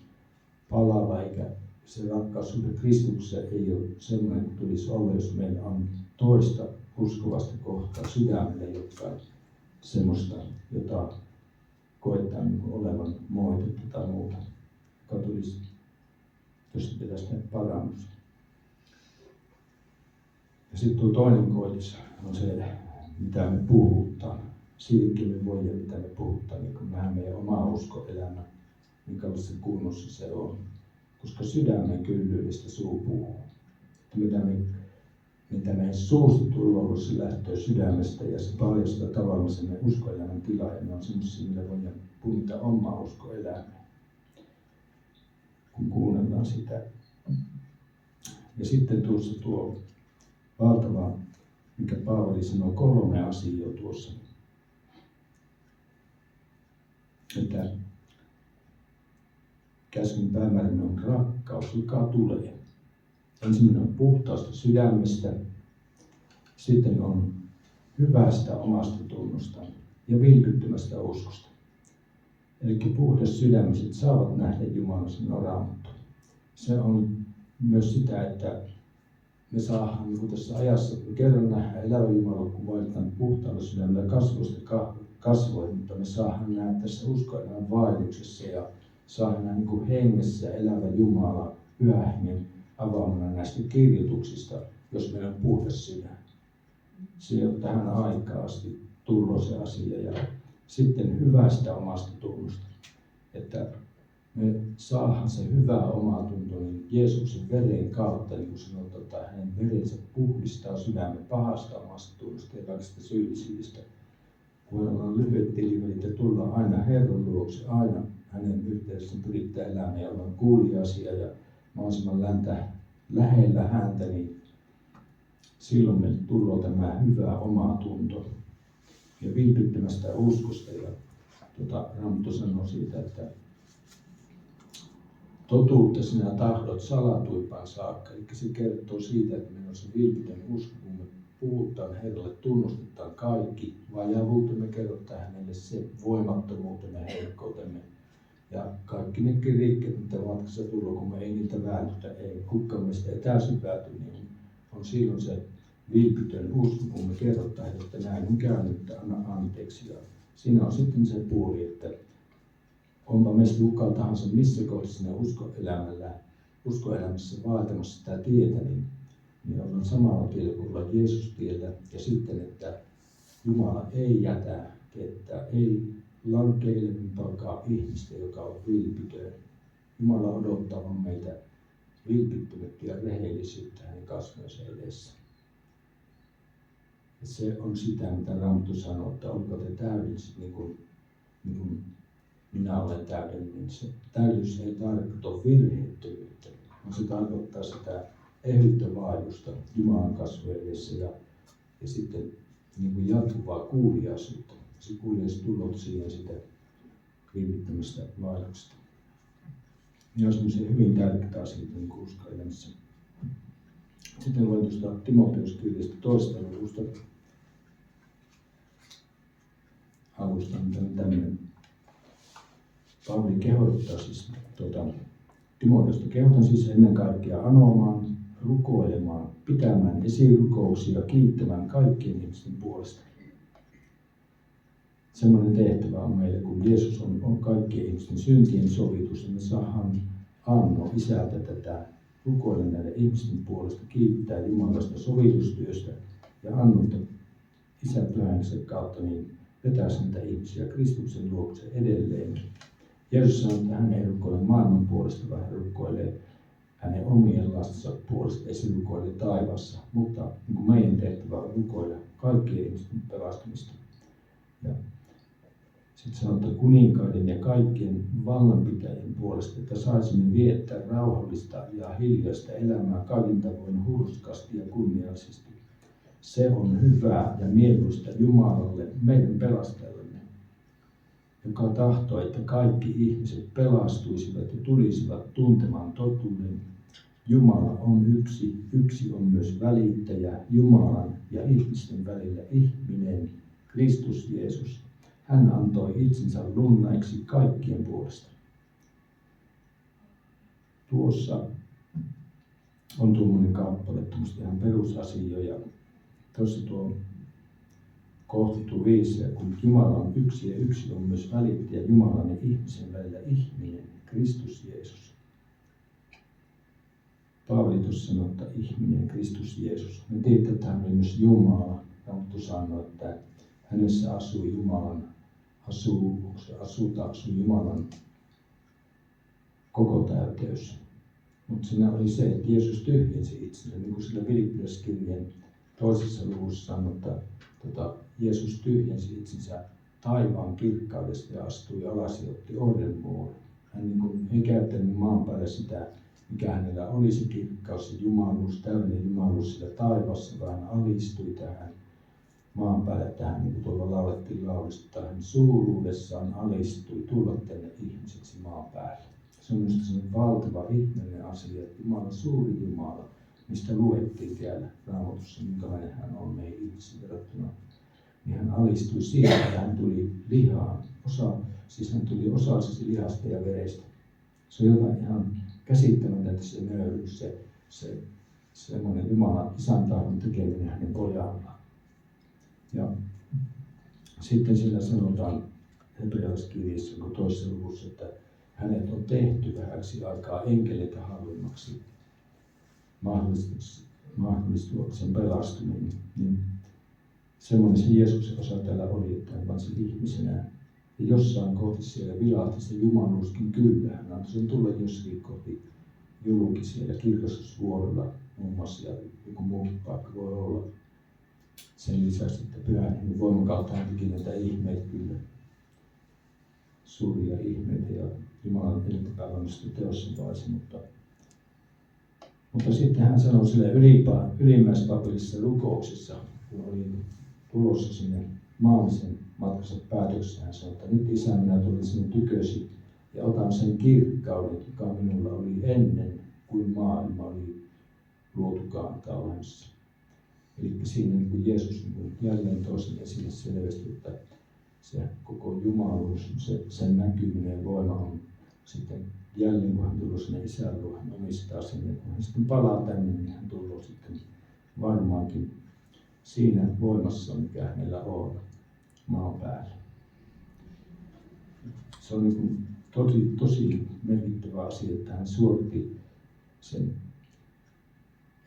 palava, eikä se rakkaussuhde Kristukseen ei ole sellainen kuin tulisi olla, jos meillä on toista uskovasta kohtaa sydämelle, jotka semmoista, jota koettaa niin olevan moitetta tai muuta, joka tulisi, jos pitäisi tehdä parannus. Ja sitten tuo toinen koitus on se, mitä me puhutaan. Siitäkin me voidaan, mitä me puhutaan, niin kuin vähän meidän oma uskoelämä, minkälaisessa kunnossa se on. Koska sydämen kyllyydestä suu puhuu. Mitä meidän suusta tulee, se lähtee sydämestä ja se paljastaa tavallaan sen meidän uskoelämän tilaa. Ja ne on sellaisia, millä voidaan punnita omaa uskoelämää, kun kuunnellaan sitä. Ja sitten tuossa tuo valtava, mikä Paavali sanoo, 3 asiaa tuossa. Että käskyn päämääränä on rakkaus, joka tulee. Ensimmäinen on puhtaasta sydämestä, sitten on hyvästä omasta tunnosta ja vilpittömästä uskosta. Eli puhdas sydämiset saavat nähdä Jumalan, sanoo Raamattu. Se on myös sitä, että me saadaan niin tässä ajassa, kun kerran nähdään elävä Jumala kuvailtaan puhtaalla sydämellä kasvoista kasvoihin, mutta me saadaan nähdä tässä uskoelämän vaelluksessa ja saadaan nähdä niin hengessä elävä Jumala Pyhän Hengen avaamana näistä kirjoituksista, jos meillä on puhdas sydän. Se ei ole tähän aikaan asti tullut se asia. Ja sitten hyvästä omasta tunnosta, että me saadaan se hyvä omatunto niin Jeesuksen veren kautta, niin kuin sanotaan, että hänen verensä puhdistaa sydämen pahasta omasta tunnosta ja kaikista syyllisyydestä. Kun ollaan lyhyet tilivelit ja tullaan aina Herran luokse, aina hänen yhteydessä pyrittää elämään ja ollaan kuuliaisia ja mahdollisimman lähellä häntä, niin silloin me tulee tämä hyvä omatunto ja vilpittömästä uskosta. Ja Raamattu sanoo siitä, että totuutta sinä tahdot salatuimpaan saakka. Eli se kertoo siitä, että meillä on se vilpitön usko, kun me puhutaan Herralle, tunnustetaan kaikki vajavuutemme, kerrotaan hänelle se voimattomuutemme, heikkoutemme. Ja kaikki ne rikkeet, mitä matkassa tulee, kun me ei niiltä vältytä, ei kukaan meistä ei täysin välty, niin on silloin se vilpitön usko, kun me kerrotaan, että näin on käynyt, että anna anteeksi. Ja siinä on sitten se puoli, että onpa meistä kuka tahansa missä kohdassa uskoelämässä vaatimassa sitä tietä, niin ollaan samalla tiellä kuin ollaan Jeesus-tiellä. Ja sitten, että Jumala ei jätä ketään, ei lankeilematonkaan ihmistä, joka on vilpitön. Jumala odottaa meitä vilpittömyyttä ja rehellisyyttä hänen kasvojensa edessä. Ja se on sitä, mitä Raamattu sanoo, että olko te täydelliset niin kuin minä olen täydellinen. Se täydellisyys ei tarkoita virheettömyyttä, vaan se tarkoittaa sitä eheyttä vaellusta Jumalan kasvojen edessä ja sitten niin kuin jatkuvaa kuuliaisuutta. Se kuuliaisuus tulee siihen sitä vilpittömästä vaelluksesta. Ne on semmoisia hyvin tärkeitä asioita niin uskon elämässä. Sitten luen tuosta Timoteus-kirjasta 2. luvusta alusta, mitä on tämmöinen. Paavali kehottaa siis Timoteusta. Kehotan siis ennen kaikkea anomaan, rukoilemaan, pitämään esirukouksia, kiittämään kaikkien ihmisten puolesta. Semmoinen tehtävä on meille, kun Jeesus on kaikkien ihmisten syntien sovitus, niin me saadaan anno Isältä tätä rukoilla näiden ihmisten puolesta, kiittää Jumalasta sovitustyöstä ja annolta Isän Pyhän kautta niin vetää niitä ihmisiä Kristuksen luokse edelleen. Jeesus sanoi, että hän ei rukoile maailman puolesta, vaan hän rukoilee hänen omien lastensa puolesta, ei se rukoile taivaassa. Mutta niin kuin meidän tehtävä on rukoilla kaikkien ihmisten pelastumista. Ja sitten sanotaan kuninkaiden ja kaikkien vallanpitäjien puolesta, että saisimme viettää rauhallista ja hiljaista elämää kaikin tavoin hurskaasti ja kunniallisesti. Se on hyvää ja mieluista Jumalalle, meidän pelastajallemme, joka tahtoo, että kaikki ihmiset pelastuisivat ja tulisivat tuntemaan totuuden. Jumala on yksi on myös välittäjä Jumalan ja ihmisten välillä, ihminen, Kristus Jeesus. Hän antoi itsensä lunnaiksi kaikkien puolesta. Tuossa on tuommoinen kappale, ihan perusasioja. Tuossa tuo kohta 5, kun Jumala on yksi ja yksi on myös välittäjä Jumalan ja ihmisen välillä, ihminen, Kristus Jeesus. Paavali tuossa sanoi, että ihminen, Kristus Jeesus. Me tiedetään, että hän oli myös Jumala. Raamattu sanoi, että hänessä asuu Jumalan koko täyteys. Mutta siinä oli se, että Jeesus tyhjensi itsensä, niin kuin sillä Filippiläiskirjeen 2. luvussa sanoi, että Jeesus tyhjensi itsensä taivaan kirkkaudesta ja astui alas ja otti orrenmuodon. Hän ei käyttänyt maan päällä sitä, mikä hänellä oli se kirkkaus, se jumaluus, täydellinen jumaluus siellä taivaassa, vaan hän alistui tähän maan päälle, tähän niin kuin tuolla laulettiin laulusta, hän suuruudessaan alistui tulla tänne ihmiseksi maan päälle. Se on minusta sellainen valtava ihmeellinen asia, että Jumala, suuri Jumala, mistä luettiin täällä Raamatussa, minkälainen hän on meidän ihmisiin verrattuna, niin hän alistui siihen, että hän tuli lihaan. Hän tuli osalliseksi lihasta ja verestä. Se on jotain ihan käsittämätöntä se nöyryys, se semmoinen Jumalan isän tahdon tekeminen hänen pojallaan. Ja sitten siellä sanotaan hebrealaiskirjassa 2. luvussa, että hänet on tehty vähäksi aikaa enkeleitä halvemmaksi mahdollistuakseen pelastuminen. Niin semmoinen se Jeesuksen osa täällä oli, että hän vansi ihmisenä. Ja jossain kohti siellä vilahti se jumaluuskin kyllä. Hän antoi sen tulla jossakin kohti julki siellä kirkastusvuorolla muun muassa, ja joku muukin paikka voi olla. Sen lisäksi, että Pyhän Hengen voiman kautta hän teki näitä ihmeitä kyllä. Suuria ihmeitä ja Jumalan elintäpäivämistä teossa vaisi, mutta sitten hän sanoi sille ylimmäispapillisessa rukouksessa, kun oli tulossa sinne maallisen matkansa päätökseen, hän sanoi, että nyt Isä, minä tulin sinun tykösi ja otan sen kirkkauden, joka minulla oli ennen kuin maailma oli luotukaan tai olemassa. Eli siinä niin kuin Jeesus niin jälleen toisen esille selvästi, että se koko jumaluus, sen näkyminen ja voima on sitten jälleen, kun hän tulee sinne Isän luo, hän omistaa sinne. Kun hän sitten palaa tänne, niin hän tulee sitten varmaankin siinä voimassa, mikä hänellä on maan päällä. Se on niin kuin tosi merkittävä asia, että hän suoritti sen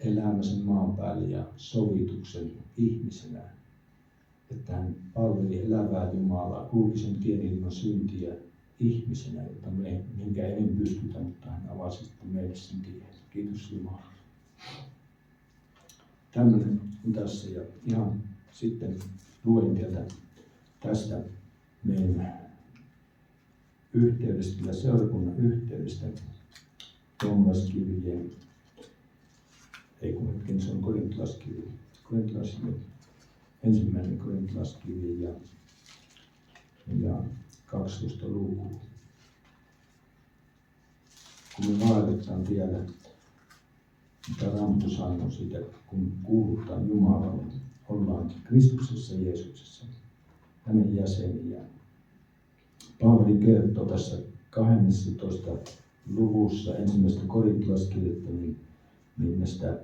elämänsä maan päälle ja sovituksen ihmisenä. Että hän palveli elävää Jumalaa, kulki sen tien ilman syntiä ihmisenä, jota minkä ei pystytä, mutta hän avasi sitten meille sen tien. Kiitos Jumalalle. Tämmöinen on tässä ja ihan sitten luen tästä meidän yhteydestä ja seurakunnan yhteydestä Roomalaiskirjeen. Se on Korintolaiskirje. Ensimmäinen Korintolaiskirje ja 12 lukua. Kun me vaelletaan tiellä, mitä Raamattu sanoo siitä, kun kuulutaan Jumalalle, ollaan Kristuksessa Jeesuksessa, hänen jäseniään. Paavali kertoo tässä 12 luvussa ensimmäistä korintolaiskirjettä niin näistä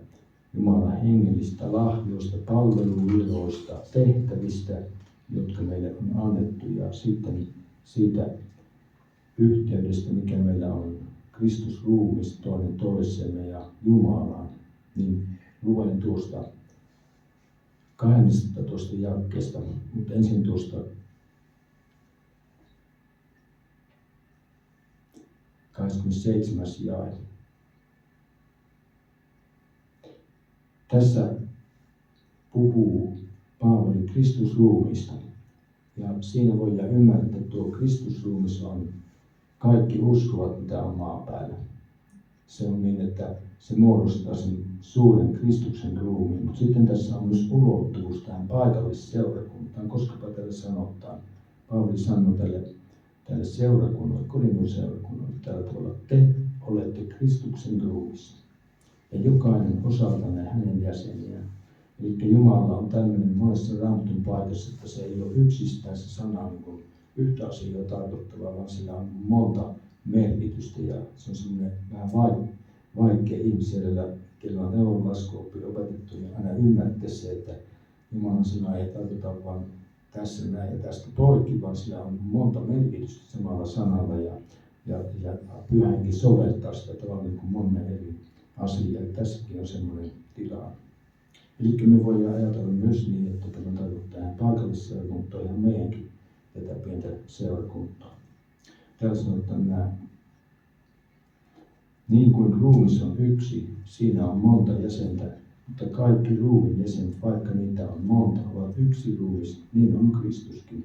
Jumalan hengellistä lahjoista, palveluviroista, tehtävistä, jotka meille on annettu, ja sitten siitä yhteydestä, mikä meillä on Kristus ruumis toinen toisemme ja Jumalaan, niin luen tuosta 12 jakeesta, mutta ensin tuosta 27. jae. Tässä puhuu Paavali Kristusruumista, ja siinä voidaan ymmärtää, että tuo Kristusruumis on kaikki uskovat, mitä on maan päällä. Se on niin, että se muodostaa sen suuren Kristuksen ruumiin, mutta sitten tässä on myös ulottuvuus tähän paikallisseurakuntaan, koska tälle sanotaan. Paavali sanoi tälle seurakunnalle, Korinton seurakunnalle, tällä tavalla, te olette Kristuksen ruumissa ja jokainen osaltanne hänen jäseniään. Eli Jumala on tämmöinen monessa Raamatun paikassa, että se ei ole yksistään se sana niin kuin yhtä asiaa tarkoittavaa, vaan sillä on monta merkitystä, ja se on semmoinen vähän vaikea ihmisellä, kello on neuvonlaskuoppi opetettu, niin aina ymmärtää se, että Jumalan sana ei tarkoita vain tässä näin ja tästä poikki, vaan sillä on monta merkitystä samalla sanalla, ja Pyhä Henki soveltaa sitä tavallaan niin kuin monen eri asiaa. Tässäkin on semmoinen tila. Eli me voidaan ajatella myös niin, että tämä tarkoittaa tähän paikallisseurakuntaan ihan meidänkin tätä pientä seurakuntaa. Täällä sanotaan näin. Niin kuin ruumis on yksi, siinä on monta jäsentä, mutta kaikki ruumiin jäsenet, vaikka niitä on monta, ovat yksi ruumis, niin on Kristuskin.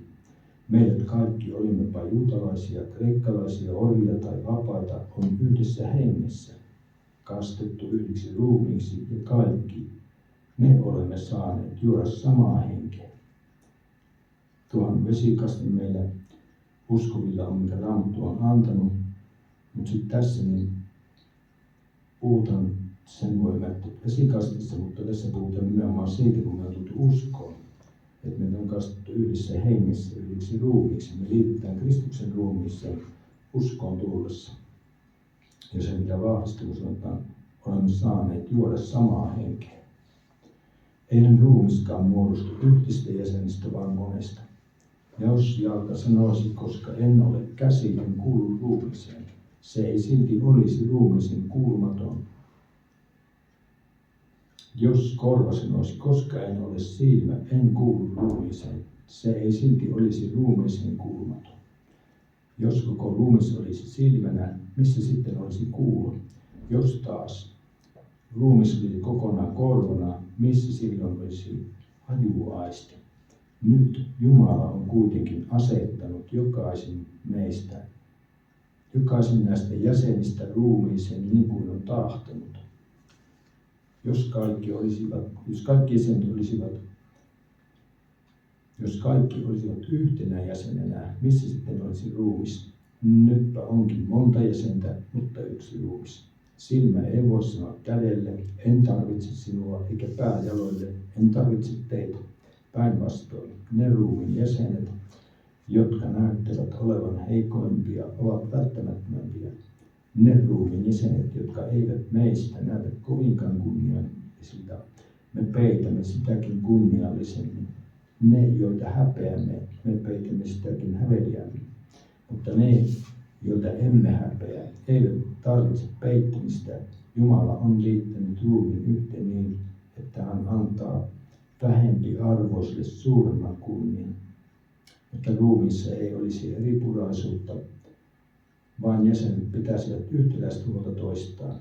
Meidät kaikki, olimmepa juutalaisia, kreikkalaisia, orjia tai vapaita, on yhdessä hengessä kastettu yhdeksi ruumiiksi, ja kaikki me olemme saaneet juoda samaa henkeä. Tuohon vesikaste meillä uskovilla on, mikä Raamattu on antanut, mutta sitten tässä niin puhutaan, sen voi ymmärtää vesikastissa, mutta tässä puhutaan nimenomaan siitä, kun me on tultu uskoon, että me on kastettu yhdessä hengessä, yhdeksi ruumiiksi. Me liitetään Kristuksen ruumiiseen uskoon tullessa. Ja se, mitä vahvistuu, sanotaan, olemme saaneet juoda samaa henkeä. Eihän ruumiskaan muodostu yhdistä jäsenistä, vaan monesta. Jos jalka sanoisi, koska en ole käsi, en kuulu ruumiiseen, se ei silti olisi ruumiisen kuulumaton. Jos korva sanoisi, koska en ole silmä, en kuulu ruumiiseen, se ei silti olisi ruumiisen kuulumaton. Jos koko ruumis olisi silmänä, missä sitten olisi kuulo? Jos taas ruumis olisi kokonaan korvana, missä silloin olisi hajuaisti? Nyt Jumala on kuitenkin asettanut jokaisen näistä jäsenistä ruumiiseen niin kuin on tahtonut. Jos kaikki olisivat yhtenä jäsenenä, missä sitten olisi ruumis? Nytpä onkin monta jäsentä, mutta yksi ruumis. Silmä ei voi sanoa kädelle, en tarvitse sinua, eikä pää jaloille, en tarvitse teitä. Päinvastoin ne ruumiin jäsenet, jotka näyttävät olevan heikoimpia, ovat välttämättömämpiä. Ne ruumiin jäsenet, jotka eivät meistä näytä kovinkaan kunniallisilta, me peitämme sitäkin kunniallisemmin. Ne, joita häpeämme, me peitämme sitäkin häveliämmin. Mutta ne, joita emme häpeä, eivät tarvitse peittämistä. Jumala on liittänyt ruumiin yhteen niin, että hän antaa vähempi arvoisille suuremman kunnian. Että ruumiissa ei olisi eripuraisuutta, vaan jäsenet pitäisivät yhtäläistä huolta toistaan.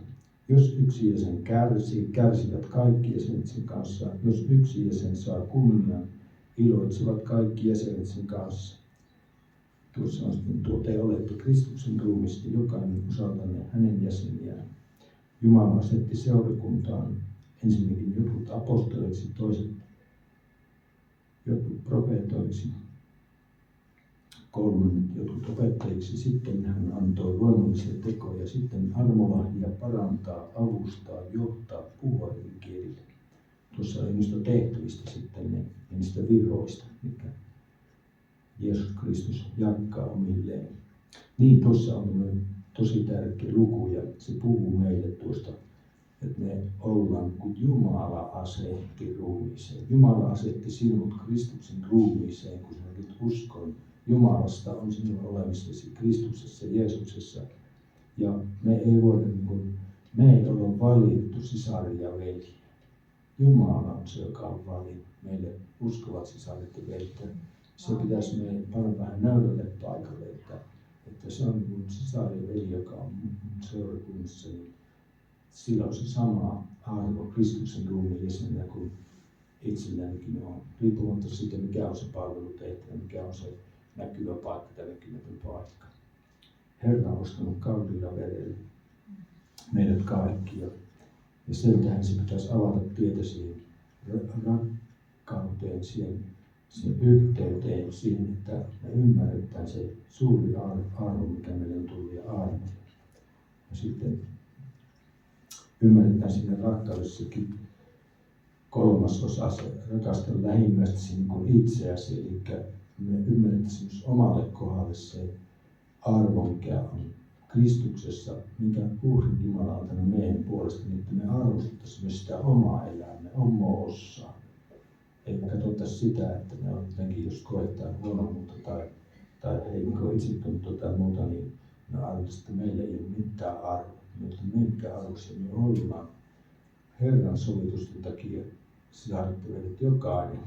Jos yksi jäsen kärsii, kärsivät kaikki jäsenet sen kanssa. Jos yksi jäsen saa kunnian, iloitsevat kaikki jäsenet sen kanssa. Tuossa on sitten te olette Kristuksen ruumista, jokainen osaltanne hänen jäseniään. Jumala asetti seurakuntaan ensinnäkin jotkut apostoliksi, toiset jotkut profeetoiksi, kolmannet jotkut opettajiksi. Sitten hän antoi luonnollisia tekoja. Sitten armolahja parantaa, avustaa, johtaa, puhua eri kielillä. Tuossa oli niistä tehtävistä sitten ja niistä viroista, mitkä Jeesus Kristus jakaa omilleen. Niin tuossa on tosi tärkeä luku ja se puhuu meille tuosta, että me ollaan, kun Jumala asetti ruumiiseen. Jumala asetti sinut Kristuksen ruumiiseen, kun sinä nyt uskon. Jumalasta on sinun olemisesi Kristuksessa, Jeesuksessa. Ja me ei olla valittu sisari ja veli. Jumala on se, joka on valinnut meille uskovat sisaret ja veljet. Se pitäisi meidän panna vähän näytölle paikalle, että se on kuin sisari ja veli, joka on seurakunnassa. Niin sillä on se sama arvo Kristuksen ruumiin jäsenenä kuin itsellänikin on. Riippumatta siitä, mikä on se palvelutehtävä, mikä on se näkyvä paikka tai näkymätön paikka. Herra on ostanut kalliilla verellä meidät kaikki. Ja sieltähän se pitäisi avata tietä siihen rakkauteen, siihen yhteyteen, siihen, että me ymmärretään se suuri arvo, mikä meille on tullut ja arvo. Ja sitten ymmärretään siinä rakkaudessakin kolmas osa, se rakasta lähimmäistäsi niin kuin itseäsi, eli me ymmärrettäisiin myös omalle kohdalle se arvo, mikä on Kristuksessa, mikä uhri Jumala on antanut meidän puolesta, niin että me arvostaisimme sitä omaa elämää, omaa osaa. Eikä katsottaisi sitä, että me jotenkin, jos koetaan huonommuutta tai heikkoa itsetuntoa tai muuta, niin me arvostaisimme, että meillä ei ole mitään arvoa. Mutta minkä arvoksi me ollaan Herran sovitusten takia sisarettuneet jokainen.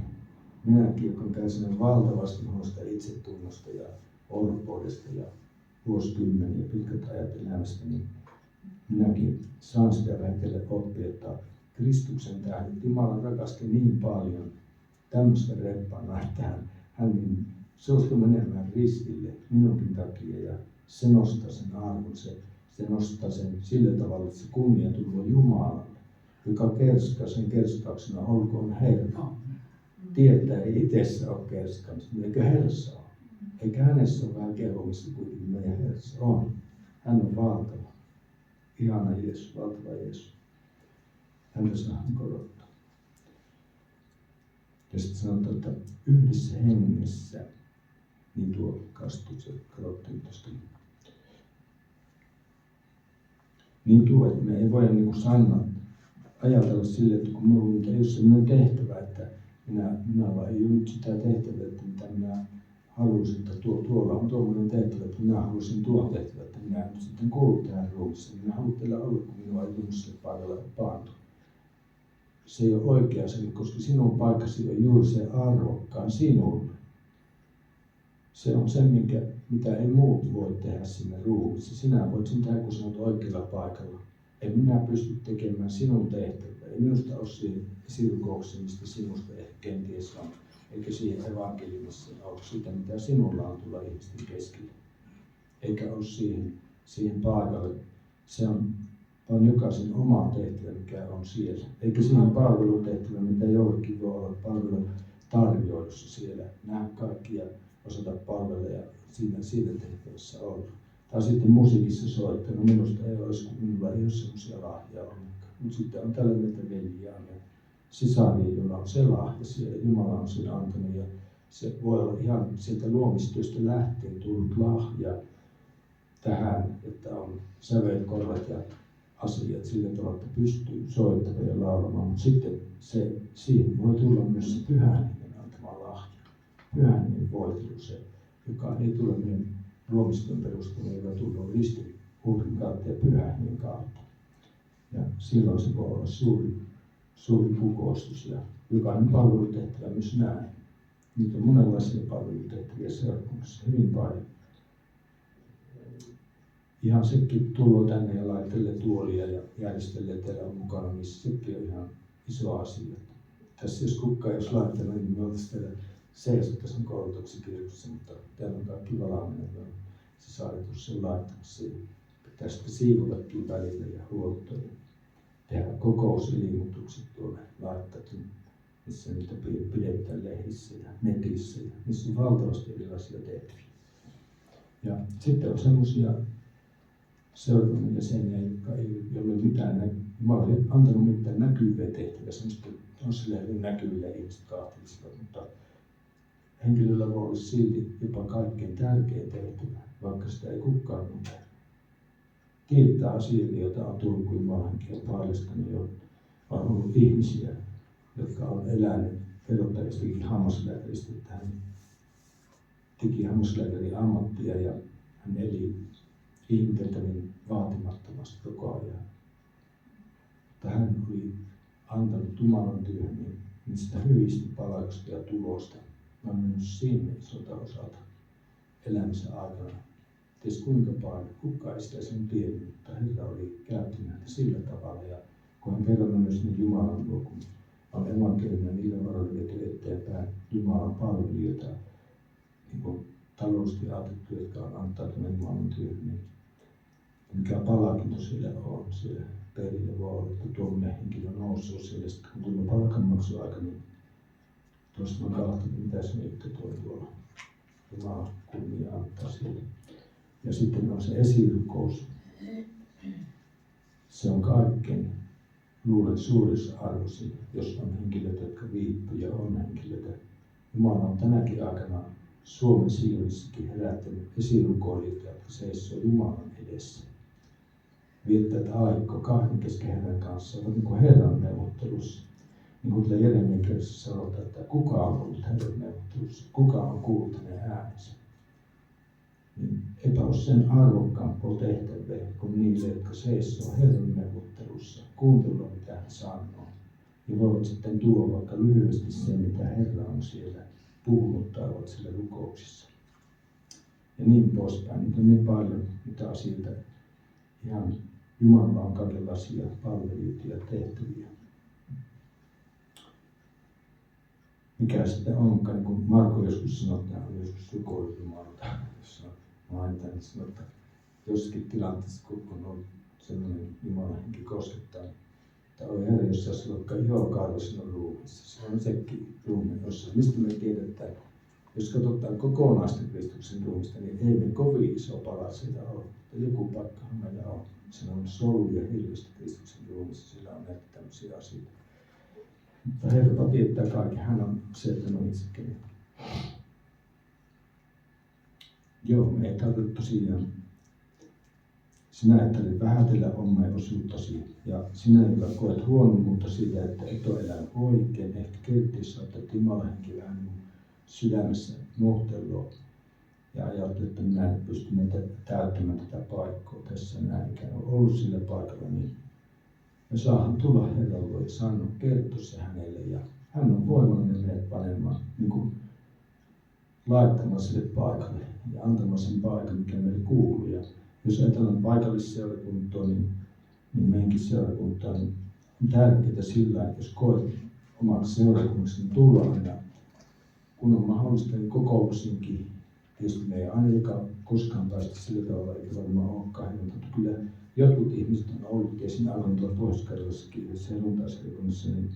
Minäkin, joka on kärsinyt valtavasti minusta itsetunnosta ja orpoudesta ja vuosikymmeniä pitkät ajat elämästä, niin minäkin saan sitä vähitellen oppia, että Kristuksen tähden Jumala rakasti niin paljon tämmöistä reppana, että hän suostui menemään ristille minunkin takia ja se nostaa sen arvon, se nostaa sen sillä tavalla, että se kunnia tulee Jumalalle, joka kerskaa sen kerskauksena olkoon Herra. Tietää ei itsessä ole kerskaamista, eikä Herrassa ole. Eikä hänessä ole vähän kehomista kuin meidän Herrassa on. Hän on valtava. Ihana Jeesus, valtava Jeesus. Häntä saa korottaa. Ja sitten sanotaan, että yhdessä hengessä, niin tuo kastuu se korottiin tuosta. Niin tuo, että me ei voida niin Sanna ajatella sille, että kun minulla ei ole sellainen tehtävä, että minulla ei ole nyt sitä tehtävää, että mitä minä haluaisin, että tuolla on tuollainen tehtävä, että minä haluaisin tuon tehtävä, että minä nyt sitten kuulun tähän ruumissa. Minä haluan teillä olla, kun minua ei tunnu sille paikalle paantua. Se ei ole oikea se, koska sinun paikkasi on juuri se arvokkaan sinulle. Se on se, mitä ei muut voi tehdä sinne ruumissa. Sinä voit sen tehdä, kun sinä olet oikealla paikalla. En minä pysty tekemään sinun tehtävää. Ei minusta ole siihen esirukoukseen, mistä sinusta ehkä kenties on. Eikä siihen evankeliumissa ole siitä, mitä sinulla on tulla ihmisten keskelle. Eikä ole siihen paikalle. Se on vaan jokaisen oma tehtävä, mikä on siellä. Eikä siihen palvelutehtävä, mitä jollekin voi olla palvelutarjoilussa siellä. Nähdä kaikkia osata palvella ja siinä tehtävässä olla. Tai sitten musiikissa soittaa. No minusta ei olisi, kun minulla ei ole sellaisia lahjaa ollenkaan. Mutta sitten on tällä näitä veljiä ja sisaria, jolla on se lahja siellä. Jumala on sen antanut ja se voi olla ihan sieltä luomistyöstä lähtien tullut lahja tähän, että on sävelkorvat ja asiat sillä tavalla, että pystyy soittamaan ja laulamaan. Mutta sitten siihen voi tulla myös se Pyhän Hengen antama lahja. Pyhän Hengen voitelu, se, joka ei tule meidän luomistyön perusteella, joka tulee ristin uhrin kautta ja Pyhän Hengen kautta. Ja silloin se voi olla suuri kukoistus ja jokainen palvelutehtävä myös näin. Nyt on monenlaisia palvelutehtäviä seurakunnassa hyvin paljon. Ihan sekin tullut tänne ja laittelee tuolia ja järjestelee teillä on mukana, niin sekin on ihan iso asia. Tässä jos laittelee, niin me oltaisiin teillä seisottaisiin koulutuksen kirjoituksessa, mutta täällä on kaikki valaaminen, se saadetus sen laittamassa. Pitää sitten siivutakin välillä ja huoltoa ja tehdä kokousilmoitukset tuonne laittaa, missä niitä pidetään lehdissä ja netissä. Ja niissä on valtavasti erilaisia tehtäviä. Ja sitten on semmoisia seurakunnan jäseniä, jotka ei ole mitään, Jumala ei antanut mitään näkyviä tehtäviä, semmoista on sillä hyvin näkyvillä ihmiset kahtelisivat, mutta henkilöllä voi olla silti jopa kaikkein tärkein tehtävä, vaikka sitä ei kukaan tunne. Kiittää asioita, joita on tullut, kun Jumalan henki on paljastanut, jo on ollut ihmisiä, jotka on elänyt verottajastikin hammaslääkäristä, että hän teki hammaslääkärin ammattia ja hän eli ihmeteltävin vaatimattomasti koko ajan. Mutta hän oli antanut Jumalan työhön niistä hyvistä palauksista ja tulosta. Mä olen mennyt sinne isolta osalta elämisen aikana. Ties kuinka paljon, kukaan ei sitä sen tiennyt, mutta Herra oli käyttänyt häntä sillä tavalla. Ja kun hän kerran mennyt sinne Jumalan luo, kun on evankeliumia niillä varoilla viety eteenpäin Jumalan palvelijoita, niin kuin taloudellisesti ajateltu, jotka on antautuneet Jumalan työhön, niin mikä palkinto sillä on siellä perillä voi olla, että tuommoinen henkilö nousee siellä. Sitten kun tulee palkanmaksuaika, niin tuosta on kahtunut, mitä se nyt tuolla Jumala kunnia antaa sille. Ja sitten on se esirukous. Se on kaikkein luulen suurissa arvoisin, jos on henkilöitä, jotka viipyy ja on henkilöitä. Jumala on tänäkin aikana Suomen Sionissakin herättänyt esirukoilijoita, jotka seisoo Jumalan edessä. Viettävät aikaa kahden kesken Herran kanssa, ovat niin kuin Herran neuvottelussa. Niin kuin Jeremian kirjassa sanotaan, että kuka on ollut Herran neuvottelussa, kuka on kuullut hänen äänensä. Niin eipä ole sen arvokkaampaa tehtävää kuin niille, jotka seisoo Herran neuvottelussa, kuuntella mitä hän sanoo. Ja voivat sitten tuoda vaikka lyhyesti sen, mitä Herra on siellä puhunut tai ovat siellä rukouksissa. Ja niin poispäin. Niitä on niin paljon, mitä asioita ihan Jumalalla on kaikenlaisia palveluita ja tehtäviä. Mikä sitten onkaan, niin kuin Marko joskus sanoi, että hän on joskus rukoillut Jumalalta, jossa mainitaan, niin sanoi, että jossakin tilanteessa, kun on sellainen Jumalan henki koskettaa, että oi Herra, jos sä olisi vaikka ihokarva sinun ruumiissa, se on sekin ruumi, jossa mistä me tiedetään, jos katsotaan kokonaista Kristuksen ruumista, niin ei me kovin iso pala siitä ole, mutta joku paikkahan meillä on. Se on solu ja hirveästi Kristuksen ruumissa, sillä on näitä tämmöisiä asioita. Mutta Herra tietää kaiken, hän on se, että on itsekin. Joo, me ei tarvitse tosiaan, sinä et tarvitse vähätellä omaa osuuttasi. Ja sinä, joka koet huonommuutta siitä, että et ole elänyt oikein, ehkä kertiessä että Jumalan henki vähän niin sydämessä nuhtelua. Ja ajattelet, että minä en pysty täyttämään tätä paikkaa tässä näin, ikään kuin ollut sillä paikalla, niin me saadaan tulla Herralle ja sanoa, kertoa se hänelle. Ja hän on voimallinen meidät panemaan, niin kuin laittamaan sille paikalle ja antamaan sen paikan, mikä meille kuuluu. Ja jos ajatellaan paikallisseurakuntaa, niin meidänkin seurakuntaa, niin on tärkeää sillä, että jos koet omaksi seurakunnaksi, niin tulla aina, kun on mahdollista, niin kokouksiinkin. Tietysti me ei aina joka koskaan päästä sillä tavalla, eikä varmaan olekaan, mutta kyllä jotkut ihmiset on ollut, ja siinä aivan tuolla Pohjois-Karjalassakin yhdessä helluntaisseurakunnassa, niin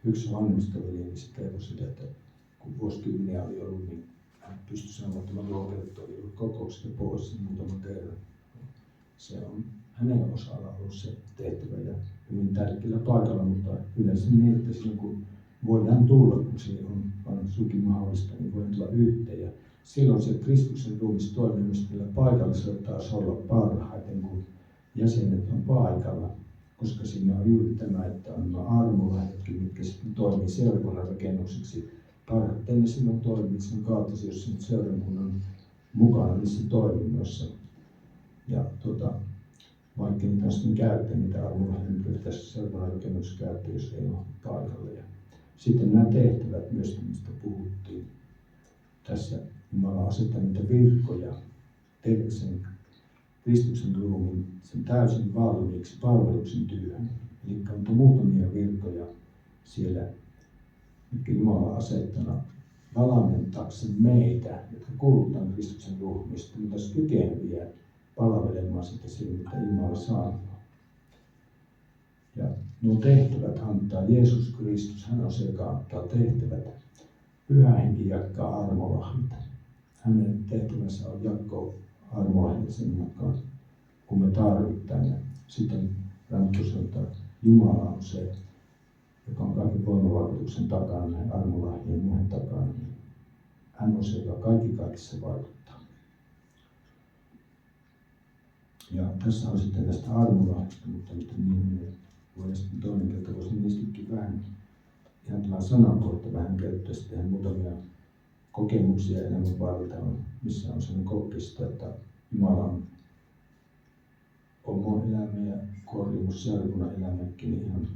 yksi vanhemmista veli, niin se kertoi sitä, että kun vuosikymmeniä oli ollut, niin hän pystyi sanomaan, että mä luokerttu oli ollut kokouksesta pois muutaman kerran. Se on hänen osalla ollut se tehtävä ja hyvin tärkeällä paikalla, mutta yleensä niin, että silloin kun voidaan tulla, kun se on vain suinkin mahdollista, niin voidaan tulla yhteen. Ja silloin se Kristuksen ruumis toimii myös niillä paikallisella tasolla parhaiten, kun jäsenet on paikalla, koska siinä on juuri tämä, että on nämä armolahjatkin, mitkä sitten toimii seurakunnan rakennukseksi. Parhaiten ne silloin toimii, että on kautta, jos sen seurakunnan mukana niissä toiminnoissa. Ja vaikka niitä on sitten käyttää, niitä armolahjatkin tässä seurakunnan rakennuksessa käyttää, jos ei ole paikalla. Ja sitten nämä tehtävät myös, mistä puhuttiin. Tässä Jumala asettaa niitä virkoja tehdäkseen Kristuksen ruumiin sen täysin valmiiksi palveluksen työhön. Eli on muutamia virkoja siellä, mitkä Jumala on asettanut valmentakseen meitä, jotka kuulutaan Kristuksen ruumiista, mutta myös kykeneviä palvelemaan sitä siinä, mitä Jumala sanoo. Ja nuo tehtävät antaa Jeesus Kristus, hän on se, joka antaa tehtävät. Pyhä Henki jakaa armolahjat. Hänen tehtävänsä on jakaa armolahjat sen mukaan, kun me tarvitaan. Ja sitten Raamattu sanoo, että Jumala on se, joka on kaiken voimavaikutuksen takana, näin armolahjien muiden takana. Niin hän on se, joka kaikissa vaikuttaa. Ja tässä on sitten tästä armolahjasta, mutta niin voi sitten toinen kerta, voisi niistäkin vähän ihan tämä sanapuolta vähän käyttää sitten muutamia kokemuksia elämän varrelta, missä on sellainen kokista, että Jumala on oma elämä ja korjumus seurakunnan elämäkin, niin ihan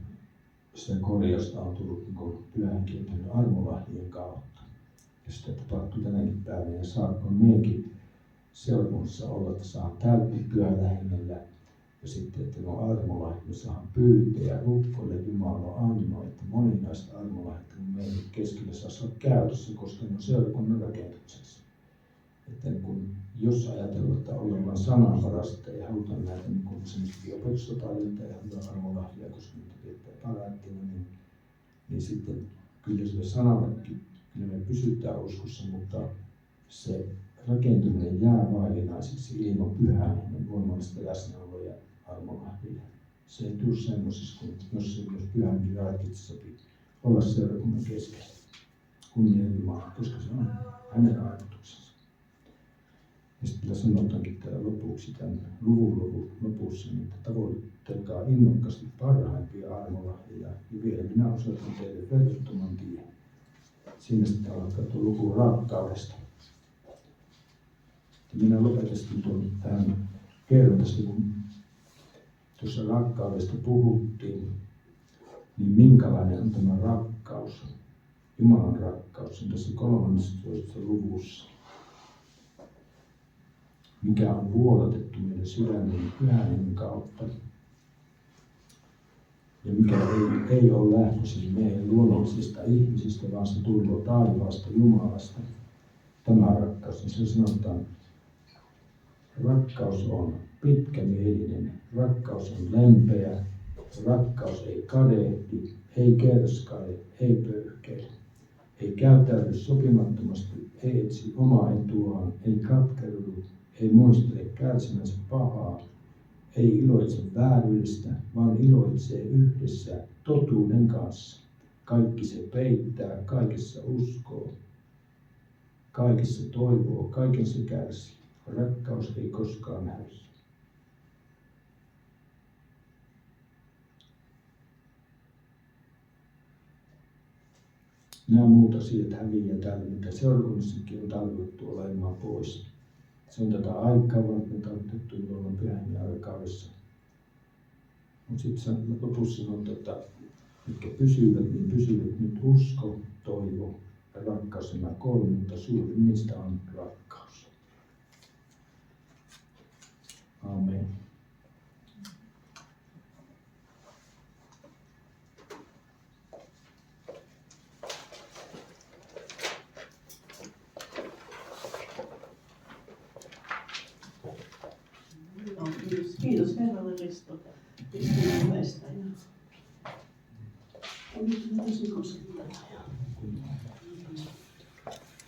sitä korjausta on tullut niin pyhänkin armolahjien kautta. Ja sitä tapahtuu tänäkin päivänä ja saakka meidänkin seurakunnassa olla, että saa täytettyä hengellä. Ja sitten, että nuo armolahjat, me saadaan pyytää ja rukkoille Jumala on ainoa, että moninaista armolahjat meidän keskellä saa olla käytössä, koska ne on seurakunnan rakentukseksi. Että niin jos ajatellaan, että ollaan vain sananvarasta ja halutaan näitä niin semmoisia opetustaitoja ja halutaan armolahjia, koska niitä pidetään paraattina, niin sitten kyllä sille sanallekin, kyllä me pysytään uskossa, mutta se rakentuminen jää vaillinaiseksi ilman pyhän hengen voimallista läsnäoloa ja armolahjia. Se ei tule semmoisessa, jos pyhänkin ratkitsi sopii olla seurakunnan keskellä. Kunnia Jumala, koska se on hänen ajatuksensa. Ja sitten sanotaankin täällä lopuksi tämän luvun lopussa, niin että tavoittelkaa innokkaasti parhaimpia armolahjoja ja vielä minä osoitan teille verrattoman tien. Siinä sitten alkaa tuo luku rakkaudesta. Ja minä lopetan sitten tuon tähän kerrotasti, kun tuossa rakkaudesta puhuttiin, niin minkälainen on tämä rakkaus, Jumalan rakkaus, on tässä 13. luvussa. Mikä on vuodatettu meidän sydämen pyhän kautta. Ja mikä ei ole lähtöisin meidän luonnollisista ihmisistä, vaan se tulee taivaasta Jumalasta. Tämä rakkaus, niin se sanotaan, rakkaus on pitkämielinen, rakkaus on lempeä, rakkaus ei kadehdi, ei kerskaile, ei pöyhkeile, ei käyttäydy sopimattomasti, ei etsi omaa etuaan, ei katkerudu, ei muistele kärsimänsä pahaa, ei iloitse vääryydesta, vaan iloitsee yhdessä totuuden kanssa. Kaikki se peittää, kaikessa uskoo, kaikessa toivoo, kaiken se kärsii. Rakkaus ei koskaan häviä. Nämä muut asiat häviää täällä, mitä seurakunnassakin on tarkoitettu olemaan pois. Se on tätä aikaa varten tarkoitettu, jolloin pyhän ja aikakaudessa. Mutta sitten lopussa sanotaan, että mitkä pysyvät, niin pysyvät nyt usko, toivo ja rakkaus. Nämä kolme, mutta suurin niistä on rakkaus. Amen. Kiitos Herralle Risto Ristin puheesta. Ja nyt me tosi koskettavaa.